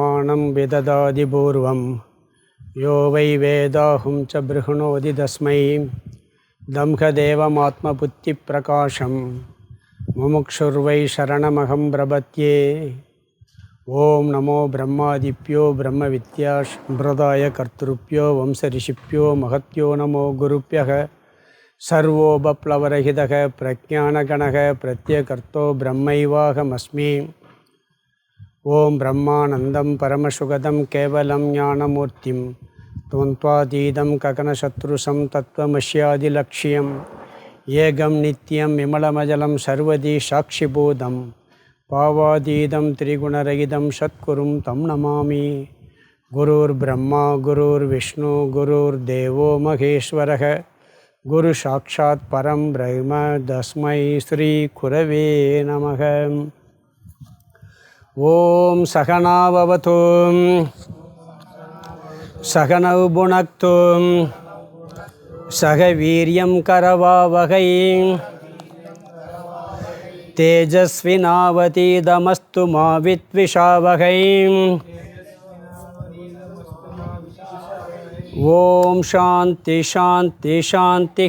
பிரமாணம் விததாதி பூர்வம் யோ வை வேதாஹும் ச ப்ருஹ்ணோதி தஸ்மை தம்ஹதேவமாத்ம புத்தி பிரகாசம் முமுக்ஷுர்வை சரணமகம் பிரபத்யே. ஓம் நமோ பிரம்மாதிப்யோ பிரம்ம வித்யா சம்பிரதாய கர்த்திருப்யோ வம்ச ரிஷிப்யோ மகத்யோ நமோ குருப்யக சர்வோபப்ளவரஹிதக பிரஜானகணக பிரத்யகர்த்தோ பிரம்மைவாகமஸ்மி. ஓம் பிரம்மானந்தம் பரமசுகதம் கேவலம் ஞானமூர்த்திம் துவந்த்வாதீதம் ககனசத்ருசம் தத்வமஸ்யாதிலக்ஷ்யம் ஏகம் நித்யம் விமலமஜலம் சர்வதி சாட்சிபூதம் பாவாதீதம் திரிகுணரகிதம் சத்குரும் தம் நமாமி. குருர் பிரம்மா குருர் விஷ்ணு குருர் தேவோ மகேஸ்வரக குரு சாட்சாத் பரம் பிரம்ம தஸ்மை ஸ்ரீ குரவே நமக. ஓம் சகனாவவது சகனௌ புனக்து சக வீரியம் கரவாவகை தேஜஸ்வினாவதீதமஸ்து மா வித்விஷாவகை. ஓம் சாந்தி சாந்தி சாந்தி.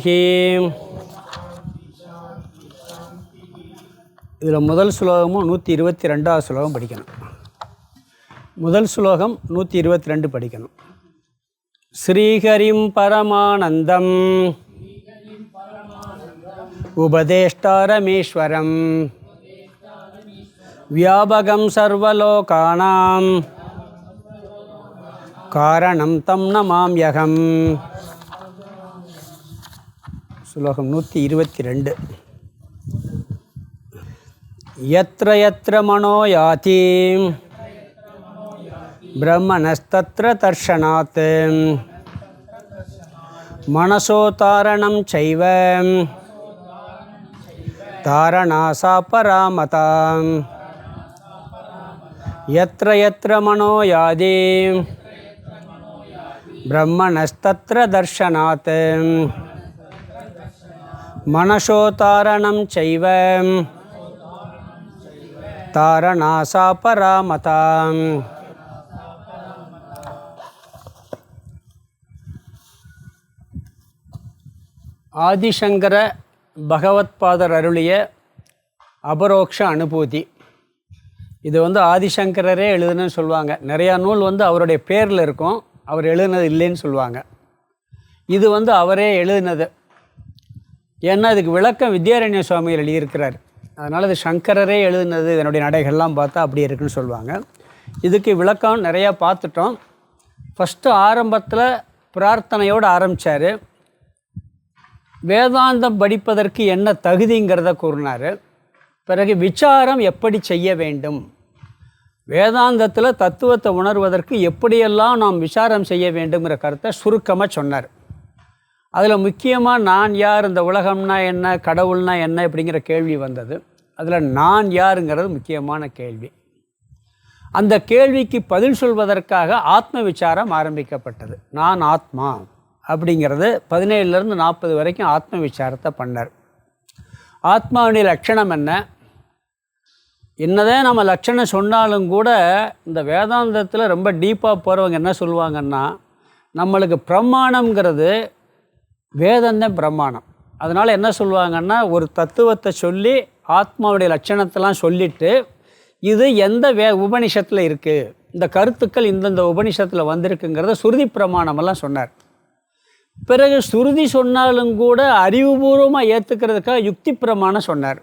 இதில் முதல் ஸ்லோகமும் 122வது ஸ்லோகம் படிக்கணும். முதல் ஸ்லோகம் 122 படிக்கணும். ஸ்ரீஹரிம் பரமானந்தம் உபதேஷ்டாரமீஸ்வரம் வியாபகம் சர்வலோகானாம் காரணம் தம் நமாம்யகம். ஸ்லோகம் 122. யத்ர யத்ர மனோ யாதி பிரம்மணஸ்தத்ர தர்ஷனாத் மனசோ தாரணம் சைவ தாரணாசா பராமதா. யத்ர யத்ர மனோ யாதி பிரம்மணஸ்தத்ர தர்ஷனாத் மனசோ தாரணம் சைவ தாரணாசா பராமதா. ஆதிசங்கர பகவத்பாதர் அருளிய அபரோக்ஷ அனுபூதி. இது ஆதிசங்கரரே எழுதுனன்னு சொல்லுவாங்க. நிறையா நூல் அவருடைய பேரில் இருக்கும், அவர் எழுதுனது இல்லைன்னு சொல்லுவாங்க. இது அவரே எழுதுனது. ஏன்னா இதுக்கு விளக்கம் வித்யாரண்ய சுவாமிகள் எழுதியிருக்கிறார். அதனால் இது சங்கரரே எழுதுனது. இதனுடைய நடைகள்லாம் பார்த்தா அப்படி இருக்குன்னு சொல்லுவாங்க. இதுக்கு விளக்கம் நிறையா பார்த்துட்டோம். ஃபஸ்ட்டு ஆரம்பத்தில் பிரார்த்தனையோடு ஆரம்பித்தார். வேதாந்தம் படிப்பதற்கு என்ன தகுதிங்கிறத கூறினார். பிறகு விசாரம் எப்படி செய்ய வேண்டும், வேதாந்தத்தில் தத்துவத்தை உணர்வதற்கு எப்படியெல்லாம் நாம் விசாரம் செய்ய வேண்டுங்கிற கருத்தை சுருக்கமாக சொன்னார். அதில் முக்கியமாக நான் யார், இந்த உலகம்னா என்ன, கடவுள்னா என்ன இப்படிங்கிற கேள்வி வந்தது. அதில் நான் யாருங்கிறது முக்கியமான கேள்வி. அந்த கேள்விக்கு பதில் சொல்வதற்காக ஆத்ம விசாரம் ஆரம்பிக்கப்பட்டது. நான் ஆத்மா அப்படிங்கிறது 17லேருந்து 40 வரைக்கும் ஆத்ம விசாரத்தை பண்ணார். ஆத்மாவுடைய லட்சணம் என்ன, என்னதான் நம்ம லட்சணம் சொன்னாலும் கூட இந்த வேதாந்தத்தில் ரொம்ப டீப்பாக போகிறவங்க என்ன சொல்லுவாங்கன்னா, நம்மளுக்கு பிரமாணம்ங்கிறது வேதந்தான் பிரமாணம். அதனால் என்ன சொல்லுவாங்கன்னா, ஒரு தத்துவத்தை சொல்லி ஆத்மாவுடைய லட்சணத்தெல்லாம் சொல்லிவிட்டு இது எந்த உபனிஷத்தில் இருக்குது, இந்த கருத்துக்கள் இந்தந்த உபனிஷத்தில் வந்திருக்குங்கிறத சுருதி பிரமாணமெல்லாம் சொன்னார். பிறகு சுருதி சொன்னாலும் கூட அறிவுபூர்வமாக ஏற்றுக்கிறதுக்காக யுக்தி பிரமாணம் சொன்னார்.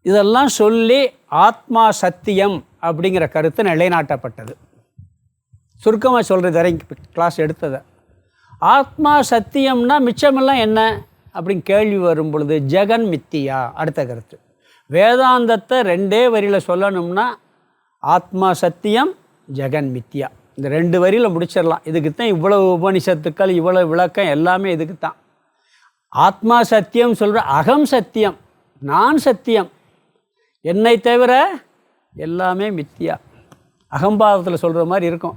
இதெல்லாம் சொல்லி ஆத்மா சத்தியம் அப்படிங்கிற கருத்து நிலைநாட்டப்பட்டது. சுருக்கமாக சொல்கிறது வரை கிளாஸ் எடுத்ததை. ஆத்மா சத்தியம்னா மிச்சமெல்லாம் என்ன அப்படின்னு கேள்வி வரும் பொழுது ஜெகன் மித்தியா அடுத்த கருத்து. வேதாந்தத்தை 2 வரியில் சொல்லணும்னா ஆத்மா சத்தியம் ஜெகன் மித்தியா, இந்த 2 வரியில் முடிச்சிடலாம். இதுக்கு தான் இவ்வளவு உபனிஷத்துக்கள், இவ்வளவு விளக்கம், எல்லாமே இதுக்கு தான். ஆத்மா சத்தியம் சொல்கிற, அகம் சத்தியம், நான் சத்தியம், என்னை தவிர எல்லாமே மித்தியா. அகம்பாவத்தில் சொல்கிற மாதிரி இருக்கும்.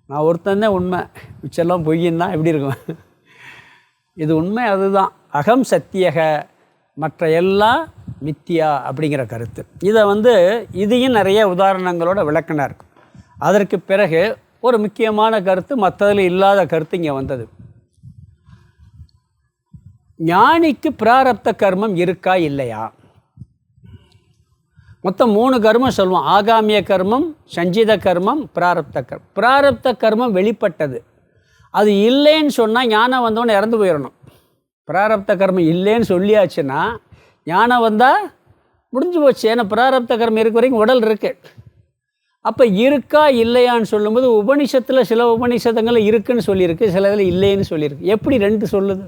நான் ஒருத்தன் உண்மை, மிச்செல்லாம் பொய்யின்னா எப்படி இருக்கும்? இது உண்மை, அதுதான் அகம் சத்தியக, மற்ற எல்லாம் மித்தியா அப்படிங்கிற கருத்து. இதை இதையும் நிறைய உதாரணங்களோட விளக்கினார். அதற்கு பிறகு ஒரு முக்கியமான கருத்து, மற்றதில் இல்லாத கருத்து இங்கே வந்தது. ஞானிக்கு பிராரப்த கர்மம் இருக்கா இல்லையா? மொத்தம் 3 கர்மம் சொல்லுவோம். ஆகாமிய கர்மம், சஞ்சித கர்மம், பிராரப்த கர்மம். பிராரப்த கர்மம் வெளிப்பட்டது. அது இல்லைன்னு சொன்னால் ஞானம் வந்தவொன்னே இறந்து போயிடணும். பிராரப்த கர்மம் இல்லைன்னு சொல்லியாச்சுன்னா ஞானம் வந்தால் முடிஞ்சு போச்சு. ஏன்னா பிராரப்த கர்மம் இருக்க வரைக்கும் உடல் இருக்கு. அப்போ இருக்கா இல்லையான்னு சொல்லும்போது உபனிஷத்தில் சில உபனிஷதங்களில் இருக்குன்னு சொல்லியிருக்கு, சில இதில் இல்லைன்னு சொல்லியிருக்கு. எப்படி 2 சொல்லுது?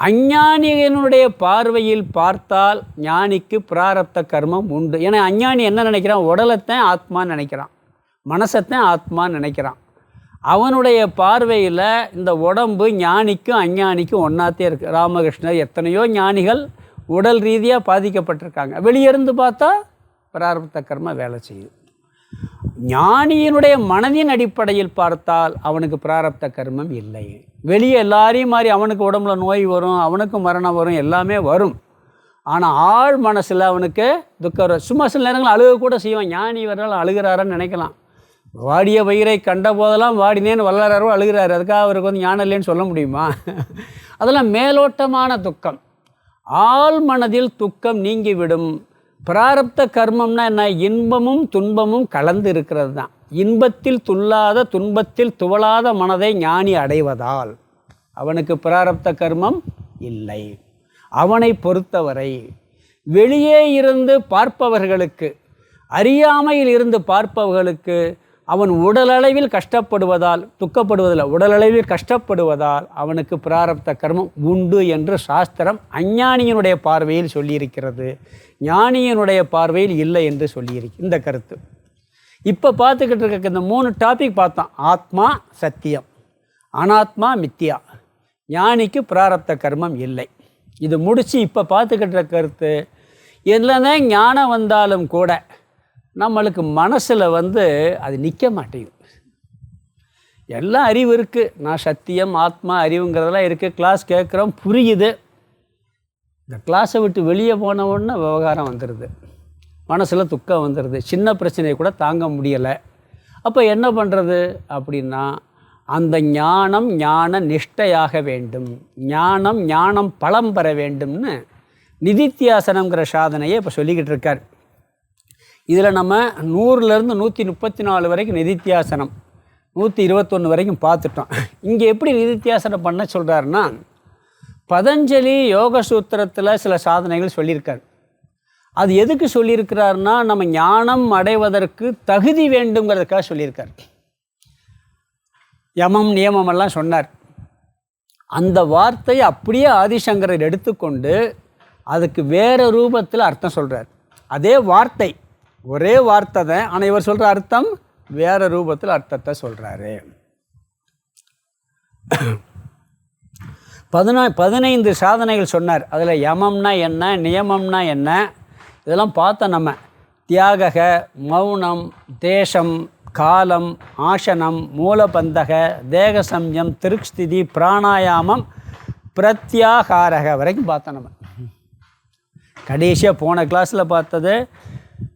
அஞ்ஞானியினுடைய பார்வையில் பார்த்தால் ஞானிக்கு பிராரப்த கர்மம் உண்டு. ஏன்னா அஞ்ஞானி என்ன நினைக்கிறான்? உடலைத்தான் ஆத்மான்னு நினைக்கிறான், மனசைத்தான் ஆத்மான்னு நினைக்கிறான். அவனுடைய பார்வையில் இந்த உடம்பு ஞானிக்கும் அஞ்ஞானிக்கும் ஒன்றாத்தே இருக்குது. ராமகிருஷ்ணர் எத்தனையோ ஞானிகள் உடல் ரீதியாக பாதிக்கப்பட்டிருக்காங்க. வெளியிருந்து பார்த்தா பிராரப்த கர்மம் வேலை செய்யுது. ஞானியினுடைய மனதின் அடிப்படையில் பார்த்தால் அவனுக்கு பிராரப்த கர்மம் இல்லை. வெளியே எல்லாரையும் மாதிரி அவனுக்கு உடம்புல நோய் வரும், அவனுக்கு மரணம் வரும், எல்லாமே வரும். ஆனால் ஆழ் மனசில் அவனுக்கு துக்கம் வரும். சும்மா சில நேரங்கள் அழுக கூட செய்வான். ஞானி வரலாம் அழுகிறாரான்னு நினைக்கலாம். வாடிய வயிறை கண்ட போதெல்லாம் வாடினேன்னு வல்லறாரோ அழுகிறாரு. அதுக்காக அவருக்கு வந்து ஞானம் இல்லைன்னு சொல்ல முடியுமா? அதெல்லாம் மேலோட்டமான துக்கம். ஆழ் மனதில் துக்கம் நீங்கிவிடும். பிராரப்த கர்மம்னா என்ன? இன்பமும் துன்பமும் கலந்து இருக்கிறது தான். இன்பத்தில் துள்ளாத துன்பத்தில் துவளாத மனதை ஞானி அடைவதால் அவனுக்கு பிராரப்த கர்மம் இல்லை. அவனை பொறுத்தவரை வெளியே இருந்து பார்ப்பவர்களுக்கு, அறியாமையில் இருந்து பார்ப்பவர்களுக்கு அவன் உடலளவில் கஷ்டப்படுவதால், துக்கப்படுவதில்லை, உடலளவில் கஷ்டப்படுவதால் அவனுக்கு பிராரப்த கர்மம் உண்டு என்று சாஸ்திரம் அஞ்ஞானியினுடைய பார்வையில் சொல்லியிருக்கிறது. ஞானியினுடைய பார்வையில் இல்லை என்று சொல்லியிருக்கு இந்த கருத்து. இப்போ பார்த்துக்கிட்டு இருக்க இந்த 3 டாபிக் பார்த்தோம். ஆத்மா சத்தியம், அனாத்மா மித்தியா, ஞானிக்கு பிராரப்த கர்மம் இல்லை. இது முடித்து இப்போ பார்த்துக்கிட்டு இருக்க கருத்து, என்னதான் ஞானம் வந்தாலும் கூட நம்மளுக்கு மனசில் வந்து அது நிற்க மாட்டேங்குது. எல்லாம் அறிவு இருக்குது, நான் சத்தியம் ஆத்மா அறிவுங்கிறதெல்லாம் இருக்குது. கிளாஸ் கேட்குறோம், புரியுது. இந்த கிளாஸை விட்டு வெளியே போன உடனே விவகாரம் வந்துடுது, மனசில் துக்கம் வந்துடுது, சின்ன பிரச்சனையை கூட தாங்க முடியலை. அப்போ என்ன பண்ணுறது அப்படின்னா, அந்த ஞானம் ஞான நிஷ்டையாக வேண்டும், ஞானம் பலம் பெற வேண்டும்னு நிதித்தியாசனங்கிற சாதனையை இப்போ சொல்லிக்கிட்டு இருக்கார். இதில் நம்ம 100லேருந்து 134 வரைக்கும் நிதித்தியாசனம், 121 வரைக்கும் பார்த்துட்டோம். இங்கே எப்படி நிதித்தியாசனம் பண்ண சொல்கிறாருன்னா, பதஞ்சலி யோக சூத்திரத்தில் சில சாதனைகள் சொல்லியிருக்கார். அது எதுக்கு சொல்லியிருக்கிறாருன்னா, நம்ம ஞானம் அடைவதற்கு தகுதி வேண்டுங்கிறதுக்காக சொல்லியிருக்கார். யமம் நியமமெல்லாம் சொன்னார். அந்த வார்த்தையை அப்படியே ஆதிசங்கரர் எடுத்துக்கொண்டு அதுக்கு வேறு ரூபத்தில் அர்த்தம் சொல்கிறார். அதே வார்த்தை, ஒரே வார்த்தை தான், ஆனால் இவர் சொல்கிற அர்த்தம் வேறு ரூபத்தில் அர்த்தத்தை சொல்கிறாரு. 15 சாதனைகள் சொன்னார். அதில் யமம்னா என்ன, நியமம்னா என்ன, இதெல்லாம் பார்த்தோம் நம்ம. தியாக, மௌனம், தேசம், காலம், ஆசனம், மூலபந்தக, தேகசம்யம், திருக்ஸ்திதி, பிராணாயாமம், பிரத்யாகாரக வரைக்கும் பார்த்தோம் நம்ம. கடைசியாக போன கிளாஸில் பார்த்தது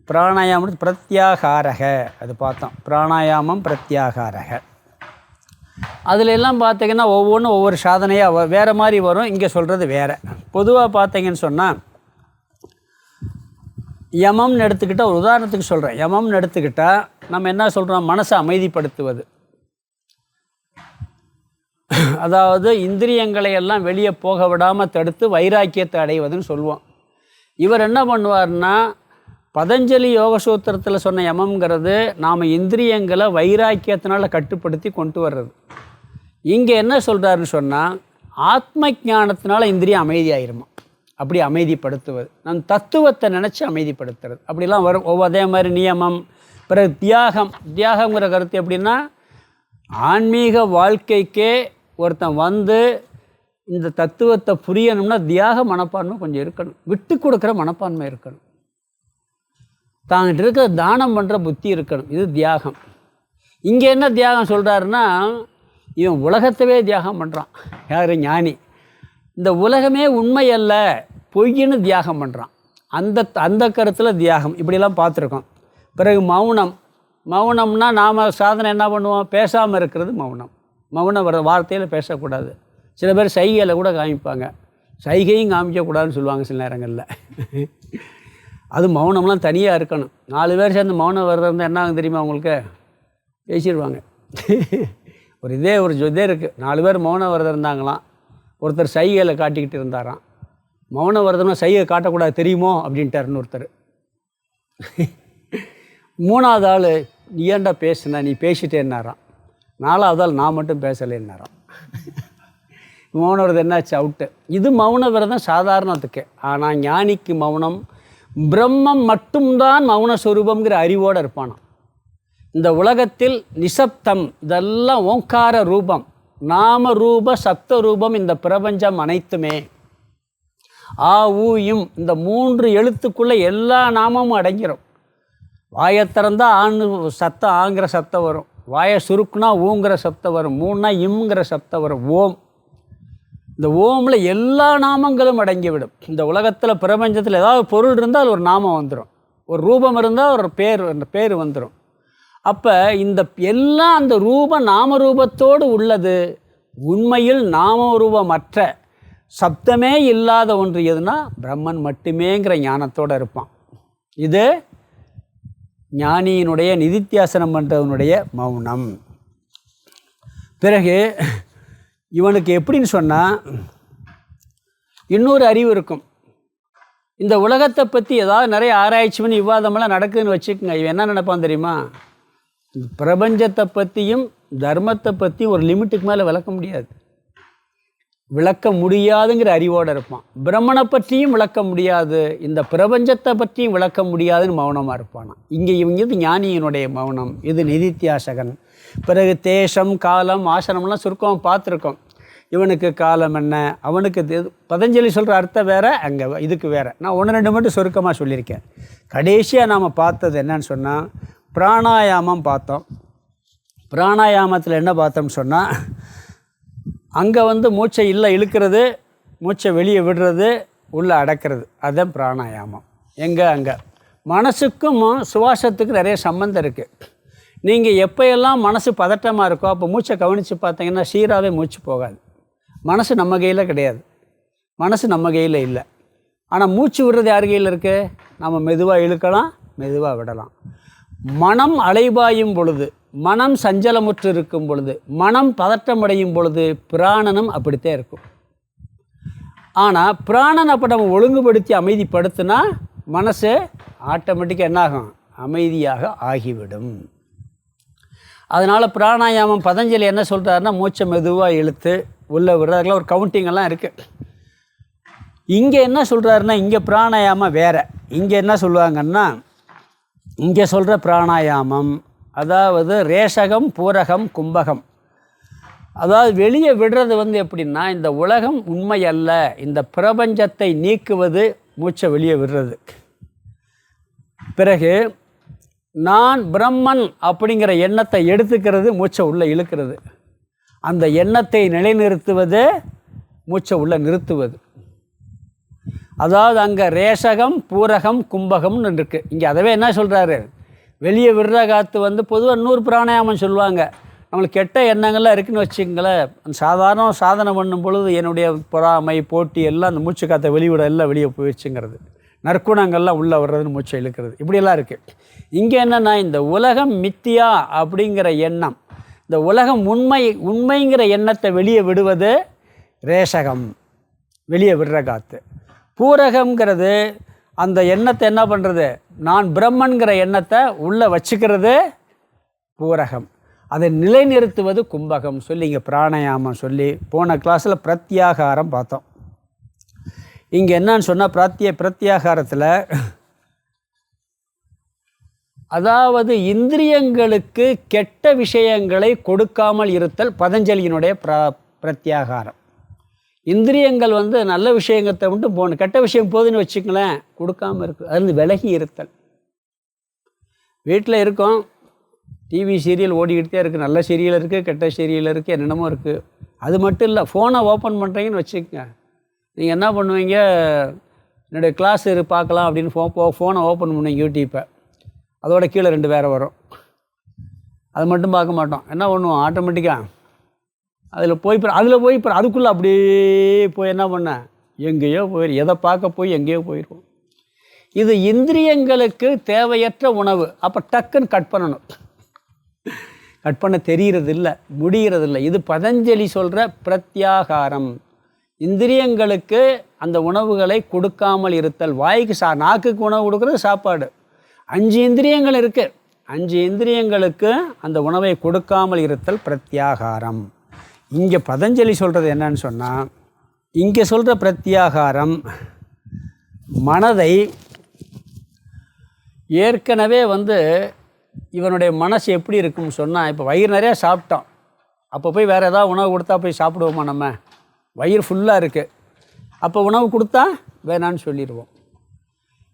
பிராணாயாமம் பிரத்யாகாரக, அது பார்த்தோம். பிராணாயாமம் பிரத்யாகாரக. அதில் எல்லாம் பார்த்தீங்கன்னா ஒவ்வொன்றும் ஒவ்வொரு சாதனையாக வேறு மாதிரி வரும். இங்கே சொல்கிறது வேறு. பொதுவாக பார்த்தீங்கன்னு சொன்னால், யமம்னு எடுத்துக்கிட்டால், ஒரு உதாரணத்துக்கு சொல்கிறேன், யமம்னு எடுத்துக்கிட்டால் நம்ம என்ன சொல்கிறோம்? மனசை அமைதிப்படுத்துவது. அதாவது இந்திரியங்களை எல்லாம் வெளியே போக விடாமல் தடுத்து வைராக்கியத்தை அடைவதுன்னு சொல்லுவோம். இவர் என்ன பண்ணுவார்னா, பதஞ்சலி யோகசூத்திரத்தில் சொன்ன யமம்ங்கிறது நாம் இந்திரியங்களை வைராக்கியத்தினால கட்டுப்படுத்தி கொண்டு வர்றது. இங்கே என்ன சொல்கிறாருன்னு சொன்னால், ஆத்ம ஞானத்தினால இந்திரியம் அமைதியாயிருமா, அப்படி அமைதிப்படுத்துவது, நம் தத்துவத்தை நினச்சி அமைதிப்படுத்துறது, அப்படிலாம் வரும். அதே மாதிரி நியமம். பிறகு தியாகங்கிற கருத்து எப்படின்னா, ஆன்மீக வாழ்க்கைக்கே ஒருத்தன் வந்து இந்த தத்துவத்தை புரியணும்னா தியாக மனப்பான்மை கொஞ்சம் இருக்கணும், விட்டு கொடுக்குற மனப்பான்மை இருக்கணும், தாங்கிட்ட இருக்கிற தானம் பண்ணுற புத்தி இருக்கணும். இது தியாகம். இங்கே என்ன தியாகம் சொல்கிறாருன்னா, இவன் உலகத்தவே தியாகம் பண்ணுறான். யார்? ஞானி. இந்த உலகமே உண்மை அல்ல, பொய்ன்னு தியாகம் பண்ணுறான். அந்த கருத்தில் தியாகம். இப்படிலாம் பார்த்துருக்கோம். பிறகு மௌனம். மௌனம்னா நாம் சாதனை என்ன பண்ணுவோம்? பேசாமல் இருக்கிறது மௌனம். மௌனம் வர வார்த்தையில் பேசக்கூடாது. சில பேர் சைகையில் கூட காமிப்பாங்க. சைகையும் காமிக்கக்கூடாதுன்னு சொல்லுவாங்க சில நேரங்களில். அது மௌனம்லாம் தனியாக இருக்கணும். 4 பேர் சேர்ந்து மௌனம் வர்றது என்ன ஆகும் தெரியுமா உங்களுக்கு? பேசிடுவாங்க. ஒரு இதே இருக்குது. 4 பேர் மௌனம் விரதம் இருந்தாங்களாம். ஒருத்தர் சைகையில் காட்டிக்கிட்டு இருந்தாராம். மௌனம் விரதம்னா சைகை காட்டக்கூடாது தெரியுமோ அப்படின்ட்டாருன்னு ஒருத்தர். 3வது ஆள் நீ ஏன்டா பேசுன, நீ பேசிட்டேன்னாராம். 4வது ஆள் நான் மட்டும் பேசலைன்னாராம். மௌன விரதம் என்னாச்சு? அவுட்டு. இது மௌன விரதம் சாதாரணத்துக்கு. ஆனால் ஞானிக்கு மௌனம் பிரம்மம் மட்டும்தான் மௌன ஸ்வரூபங்கிற அறிவோடு இருப்பானாம். இந்த உலகத்தில் நிசப்தம், இதெல்லாம் ஓங்கார ரூபம், நாம ரூப சப்த ரூபம். இந்த பிரபஞ்சம் அனைத்துமே ஆ ஊ இம் இந்த 3 எழுத்துக்குள்ளே எல்லா நாமமும் அடங்கிடும். வாயை திறந்தா ஆண் சத்தம், ஆங்கிற சத்தம் வரும். வாயை சுருக்குனா ஊங்கிற சப்தம் வரும். 3னா இம்ங்கிற சப்தம் வரும். ஓம். இந்த ஓமில் எல்லா நாமங்களும் அடங்கிவிடும். இந்த உலகத்தில் பிரபஞ்சத்தில் ஏதாவது பொருள் இருந்தால் ஒரு நாமம் வந்துடும். ஒரு ரூபம் இருந்தால் ஒரு பேர் வந்துடும். அப்போ இந்த எல்லாம் அந்த நாம ரூபத்தோடு உள்ளது. உண்மையில் நாமரூபமற்ற சப்தமே இல்லாத ஒன்று எதுனா பிரம்மன் மட்டுமேங்கிற ஞானத்தோடு இருப்பான். இது ஞானியினுடைய நிதித்தியாசனம் பண்ணுறவனுடைய மௌனம். பிறகு இவனுக்கு எப்படின்னு சொன்னால் இன்னொரு அறிவு இருக்கும். இந்த உலகத்தை பற்றி ஏதாவது நிறைய ஆராய்ச்சி பண்ணி விவாதமெல்லாம் நடக்குதுன்னு வச்சுக்கோங்க. இவன் என்ன நினைப்பான் தெரியுமா? பிரபஞ்சத்தை பற்றியும் தர்மத்தை பற்றியும் ஒரு லிமிட்டுக்கு மேலே விளக்க முடியாதுங்கிற அறிவோடு இருப்பான். பிரம்மனை பற்றியும் விளக்க முடியாது, இந்த பிரபஞ்சத்தை பற்றியும் விளக்க முடியாதுன்னு மௌனமாக இருப்பானா. இங்கே இவங்க ஞானியினுடைய மௌனம். இது நிதித்தியாசகன். பிறகு தேசம், காலம், ஆசனம்லாம் சுருக்கம் பார்த்துருக்கோம். இவனுக்கு காலம் என்ன, அவனுக்கு பதஞ்சலி சொல்கிற அர்த்தம் வேறு, அங்கே இதுக்கு வேறு. நான் 1-2 மட்டும் சுருக்கமாக சொல்லியிருக்கேன். கடைசியாக நாம் பார்த்தது என்னன்னு சொன்னால் பிராணாயாமம் பார்த்தோம். பிராணாயாமத்தில் என்ன பார்த்தோம்னு சொன்னால் அங்கே மூச்சை இழுக்கிறது, மூச்சை வெளியே விடுறது, உள்ளே அடக்கிறது. அதுதான் பிராணாயாமம். அங்கே மனசுக்கும் சுவாசத்துக்கும் நிறைய சம்மந்தம் இருக்குது. நீங்கள் எப்போயெல்லாம் மனசு பதட்டமாக இருக்கோ அப்போ மூச்சை கவனித்து பார்த்தீங்கன்னா சீராகவே மூச்சு போகாது. மனசு நம்ம கையில் கிடையாது, மனசு நம்ம கையில் இல்லை. ஆனால் மூச்சு விடுறது யார் கையில் இருக்குது? நம்ம மெதுவாக இழுக்கலாம், மெதுவாக விடலாம். மனம் அலைபாயும் பொழுது, மனம் சஞ்சலமுற்று இருக்கும் பொழுது, மனம் பதட்டமடையும் பொழுது பிராணனும் அப்படித்தான் இருக்கும். ஆனால் பிராணன் அப்போ நம்ம ஒழுங்குபடுத்தி அமைதிப்படுத்தினா மனசு ஆட்டோமேட்டிக்காக என்னாகும்? அமைதியாக ஆகிவிடும். அதனால் பிராணாயாமம் பதஞ்சலி என்ன சொல்கிறாருன்னா மூச்சை மெதுவாக இழுத்து உள்ளே விடுறதுக்கெல்லாம் ஒரு கவுண்டிங்கெல்லாம் இருக்குது. இங்கே என்ன சொல்கிறாருன்னா இங்கே பிராணாயாமம் வேறு. இங்கே என்ன சொல்லுவாங்கன்னா இங்கே சொல்கிற பிராணாயாமம் அதாவது ரேஷகம், பூரகம், கும்பகம். அதாவது வெளியே விடுறது எப்படின்னா இந்த உலகம் உண்மை அல்ல, இந்த பிரபஞ்சத்தை நீக்குவது மூச்சை வெளியே விடுறது. பிறகு நான் பிரம்மன் அப்படிங்கிற எண்ணத்தை எடுத்துக்கிறது, மூச்சை உள்ளே இழுக்கிறது. அந்த எண்ணத்தை நிலைநிறுத்துவது, மூச்சை உள்ளே நிறுத்துவது. அதாவது அங்கே ரேஷகம், பூரகம், கும்பகம்னு இருக்குது. இங்கே அதவே என்ன சொல்கிறாரு? வெளியே விடுற காற்று பொதுவாக 100 பிராணாயாமம் சொல்லுவாங்க. நம்மளுக்கு கெட்ட எண்ணங்கள்லாம் இருக்குதுன்னு வச்சுங்களேன். சாதாரண சாதனை பண்ணும் பொழுது என்னுடைய பொறாமை, போட்டி எல்லாம் அந்த மூச்சு காற்றை வெளிவிட எல்லாம் வெளியே போயிடுச்சுங்கிறது. நற்குணங்கள்லாம் உள்ளே வர்றதுன்னு மூச்சை இழுக்கிறது. இப்படியெல்லாம் இருக்குது. இங்கே என்னென்னா இந்த உலகம் மித்தியா அப்படிங்கிற எண்ணம், இந்த உலகம் உண்மைங்கிற எண்ணத்தை வெளியே விடுவது ரேஷகம், வெளியே விடுற காற்று. பூரகம்ங்கிறது அந்த எண்ணத்தை என்ன பண்ணுறது? நான் பிரம்மன்கிற எண்ணத்தை உள்ளே வச்சுக்கிறது பூரகம். அதை நிலைநிறுத்துவது கும்பகம். சொல்லி இங்கே பிராணாயாமம் சொல்லி போன கிளாஸில் பிரத்யாகாரம் பார்த்தோம். இங்கே என்னன்னு சொன்னால் பிரத்யாகாரத்தில் அதாவது இந்திரியங்களுக்கு கெட்ட விஷயங்களை கொடுக்காமல் இருத்தல் பதஞ்சலியினுடைய பிரத்யாகாரம். இந்திரியங்கள் நல்ல விஷயத்தை மட்டும் போகணும், கெட்ட விஷயம் போதுன்னு வச்சுங்களேன், கொடுக்காமல் இருக்கு. அதுலேருந்து விலகி இருத்தல். வீட்டில் இருக்கோம், டிவி சீரியல் ஓடிக்கிட்டே இருக்குது. நல்ல சீரியல் இருக்குது, கெட்ட சீரியல் இருக்குது, என்னென்னமோ இருக்குது. அது மட்டும் இல்லை, ஃபோனை ஓப்பன் பண்ணுறீங்கன்னு வச்சுக்கோங்க. நீங்கள் என்ன பண்ணுவீங்க? என்னுடைய கிளாஸ் பார்க்கலாம் அப்படின்னு ஃபோனை ஓப்பன் பண்ணுவீங்க யூடியூப்பை. அதோட கீழே 2 வேறு வரும். அது மட்டும் பார்க்க மாட்டோம். என்ன பண்ணுவோம், ஆட்டோமேட்டிக்காக அதில் போய் அதுக்குள்ளே அப்படியே போய் என்ன பண்ண எங்கேயோ எதை பார்க்க போய் எங்கேயோ போயிடுவோம். இது இந்திரியங்களுக்கு தேவையற்ற உணவு. அப்போ டக்குன்னு கட் பண்ணணும். கட் பண்ண தெரிகிறதில்ல, முடிகிறதில்ல. இது பதஞ்சலி சொல்கிற பிரத்யாகாரம். இந்திரியங்களுக்கு அந்த உணவுகளை கொடுக்காமல் இருத்தல். வாய்க்கு நாக்குக்கு உணவு கொடுக்குறது சாப்பாடு. 5 இந்திரியங்கள் இருக்குது. 5 இந்திரியங்களுக்கு அந்த உணவை கொடுக்காமல் இருத்தல் பிரத்யாகாரம். இங்கே பதஞ்சலி சொல்கிறது என்னன்னு சொன்னால், இங்கே சொல்கிற பிரத்யாகாரம் மனதை ஏற்கனவே இவனுடைய மனசு எப்படி இருக்குன்னு சொன்னால், இப்போ வயிறு நிறையா சாப்பிட்டோம், அப்போ போய் வேறு ஏதாவது உணவு கொடுத்தா போய் சாப்பிடுவோமா? நம்ம வயிறு ஃபுல்லாக இருக்குது, அப்போ உணவு கொடுத்தா வேணான்னு சொல்லிடுவோம்.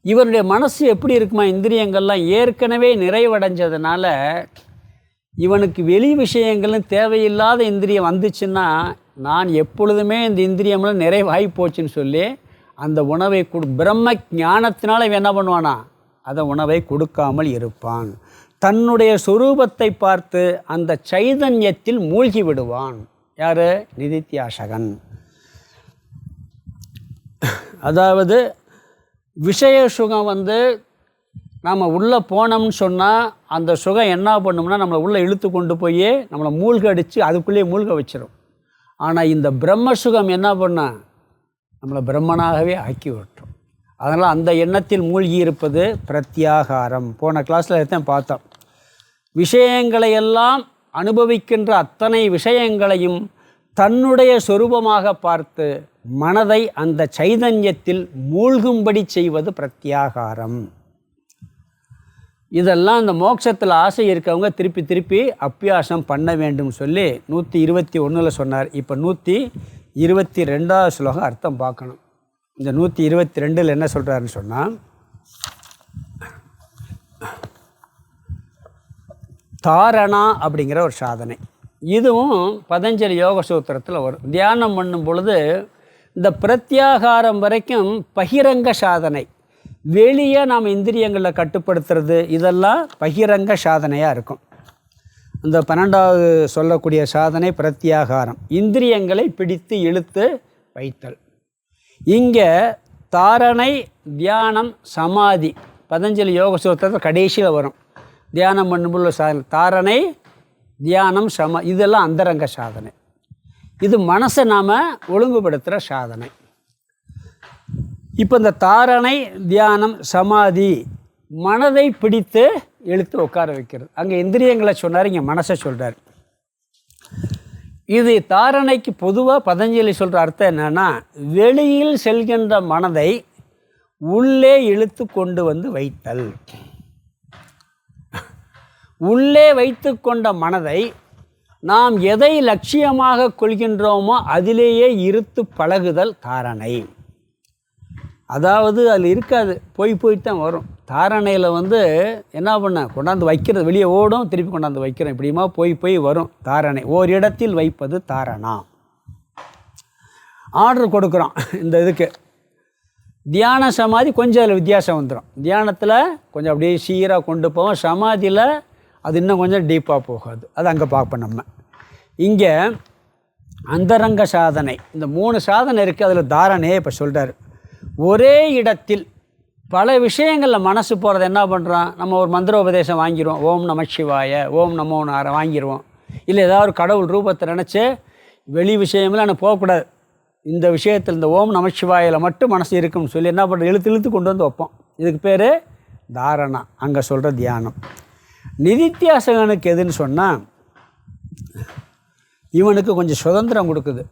இவருடைய மனசு எப்படி இருக்குமா, இந்திரியங்கள்லாம் ஏற்கனவே நிறைவடைஞ்சதுனால இவனுக்கு வெளி விஷயங்களும் தேவையில்லாத இந்திரியம் வந்துச்சுன்னா, நான் எப்பொழுதுமே இந்த இந்திரியம்லாம் நிறைவாகி போச்சுன்னு சொல்லி அந்த உணவை பிரம்ம ஞானத்தினால் இவன் என்ன பண்ணுவானா, அந்த உணவை கொடுக்காமல் இருப்பான். தன்னுடைய சொரூபத்தை பார்த்து அந்த சைதன்யத்தில் மூழ்கி விடுவான். யார்? நிதித்தியாசகன். அதாவது விஷய சுகம் நாம் உள்ளே போனோம்னு சொன்னால் அந்த சுகம் என்ன பண்ணும்னா நம்மளை உள்ளே இழுத்து கொண்டு போய் நம்மளை மூழ்கடித்து அதுக்குள்ளேயே மூழ்க வச்சிடும். ஆனால் இந்த பிரம்ம சுகம் என்ன பண்ணால் நம்மளை பிரம்மனாகவே ஆக்கி விட்டுரும். அதனால் அந்த எண்ணத்தில் மூழ்கி இருப்பது பிரத்யாகாரம். போன கிளாஸில் தான் பார்த்தோம். விஷயங்களையெல்லாம் அனுபவிக்கின்ற அத்தனை விஷயங்களையும் தன்னுடைய சொரூபமாக பார்த்து மனதை அந்த சைதன்யத்தில் மூழ்கும்படி செய்வது பிரத்யாகாரம். இதெல்லாம் இந்த மோட்சத்தில் ஆசை இருக்கவங்க திருப்பி திருப்பி அபியாசம் பண்ண வேண்டும் சொல்லி 121 சொன்னார். இப்போ 122வது ஸ்லோகம் அர்த்தம் பார்க்கணும். இந்த 122 என்ன சொல்கிறாருன்னு சொன்னால், தாரணா அப்படிங்கிற ஒரு சாதனை. இதுவும் பதஞ்சலி யோக சூத்திரத்தில் வரும். தியானம் பண்ணும் பொழுது இந்த பிரத்யாகாரம் வரைக்கும் பகிரங்க சாதனை, வெளியே நாம் இந்திரியங்களை கட்டுப்படுத்துறது, இதெல்லாம் பகிரங்க சாதனையாக இருக்கும். இந்த 12வது சொல்லக்கூடிய சாதனை பிரத்யாகாரம், இந்திரியங்களை பிடித்து இழுத்து வைத்தல். இங்கே தாரணை, தியானம், சமாதி பதஞ்சலி யோக சூத்திரத்தில் கடைசியில் வரும். தியானம் பண்ணும்போது சாதனை தாரணை, தியானம், இதெல்லாம் அந்தரங்க சாதனை. இது மனசை நாம் ஒழுங்குபடுத்துகிற சாதனை. இப்போ இந்த தாரணை, தியானம், சமாதி மனதை பிடித்து இழுத்து உட்கார வைக்கிறது. அங்கே இந்திரியங்களை சொன்னார், இங்கே மனசை சொல்கிறார். இது தாரணைக்கு பொதுவாக பதஞ்சலி சொல்கிற அர்த்தம் என்னென்னா, வெளியில் செல்கின்ற மனதை உள்ளே இழுத்து கொண்டு வைத்தல். உள்ளே வைத்து கொண்ட மனதை நாம் எதை லட்சியமாக கொள்கின்றோமோ அதிலேயே இருத்து பழகுதல் தாரணை. அதாவது அதில் இருக்காது, போய்தான் வரும். தாரணையில் என்ன பண்ண கொண்டாந்து வைக்கிறது, வெளியே ஓடும், திருப்பி கொண்டாந்து வைக்கிறோம், இப்படிமா போய் வரும். தாரணை ஓரிடத்தில் வைப்பது தாரணா. ஆர்டர் கொடுக்குறோம் இந்த இதுக்கு. தியான சமாதி கொஞ்சம் அதில் வித்தியாசம் வந்துடும். தியானத்தில் கொஞ்சம் அப்படியே சீராக கொண்டு போவோம், சமாதியில் அது இன்னும் கொஞ்சம் டீப்பாக போகாது. அது அங்கே பார்ப்போம் நம்ம. இங்கே அந்தரங்க சாதனை, இந்த 3 சாதனை இருக்குது. அதில் தாரணையே இப்போ சொல்கிறார். ஒரே இடத்தில் பல விஷயங்களில் மனசு போகிறது என்ன பண்ணுறோம், நம்ம ஒரு மந்திரோபதேசம் வாங்கிடுவோம், ஓம் நம சிவாய, ஓம் நமோ நார வாங்கிடுவோம். இல்லை ஏதாவது ஒரு கடவுள் ரூபத்தை நினச்சி வெளி விஷயமெல்லாம் எனக்கு போகக்கூடாது, இந்த விஷயத்தில் இந்த ஓம் நம சிவாயில் மட்டும் மனசு இருக்குன்னு சொல்லி என்ன பண்ணுறோம், இழுத்து கொண்டு வைப்போம். இதுக்கு பேர் தாரணா, அங்கே சொல்கிற தியானம். நிதித்தியாசகனுக்கு எதுன்னு சொன்னால், இவனுக்கு கொஞ்சம் சுதந்திரம் கொடுக்குது.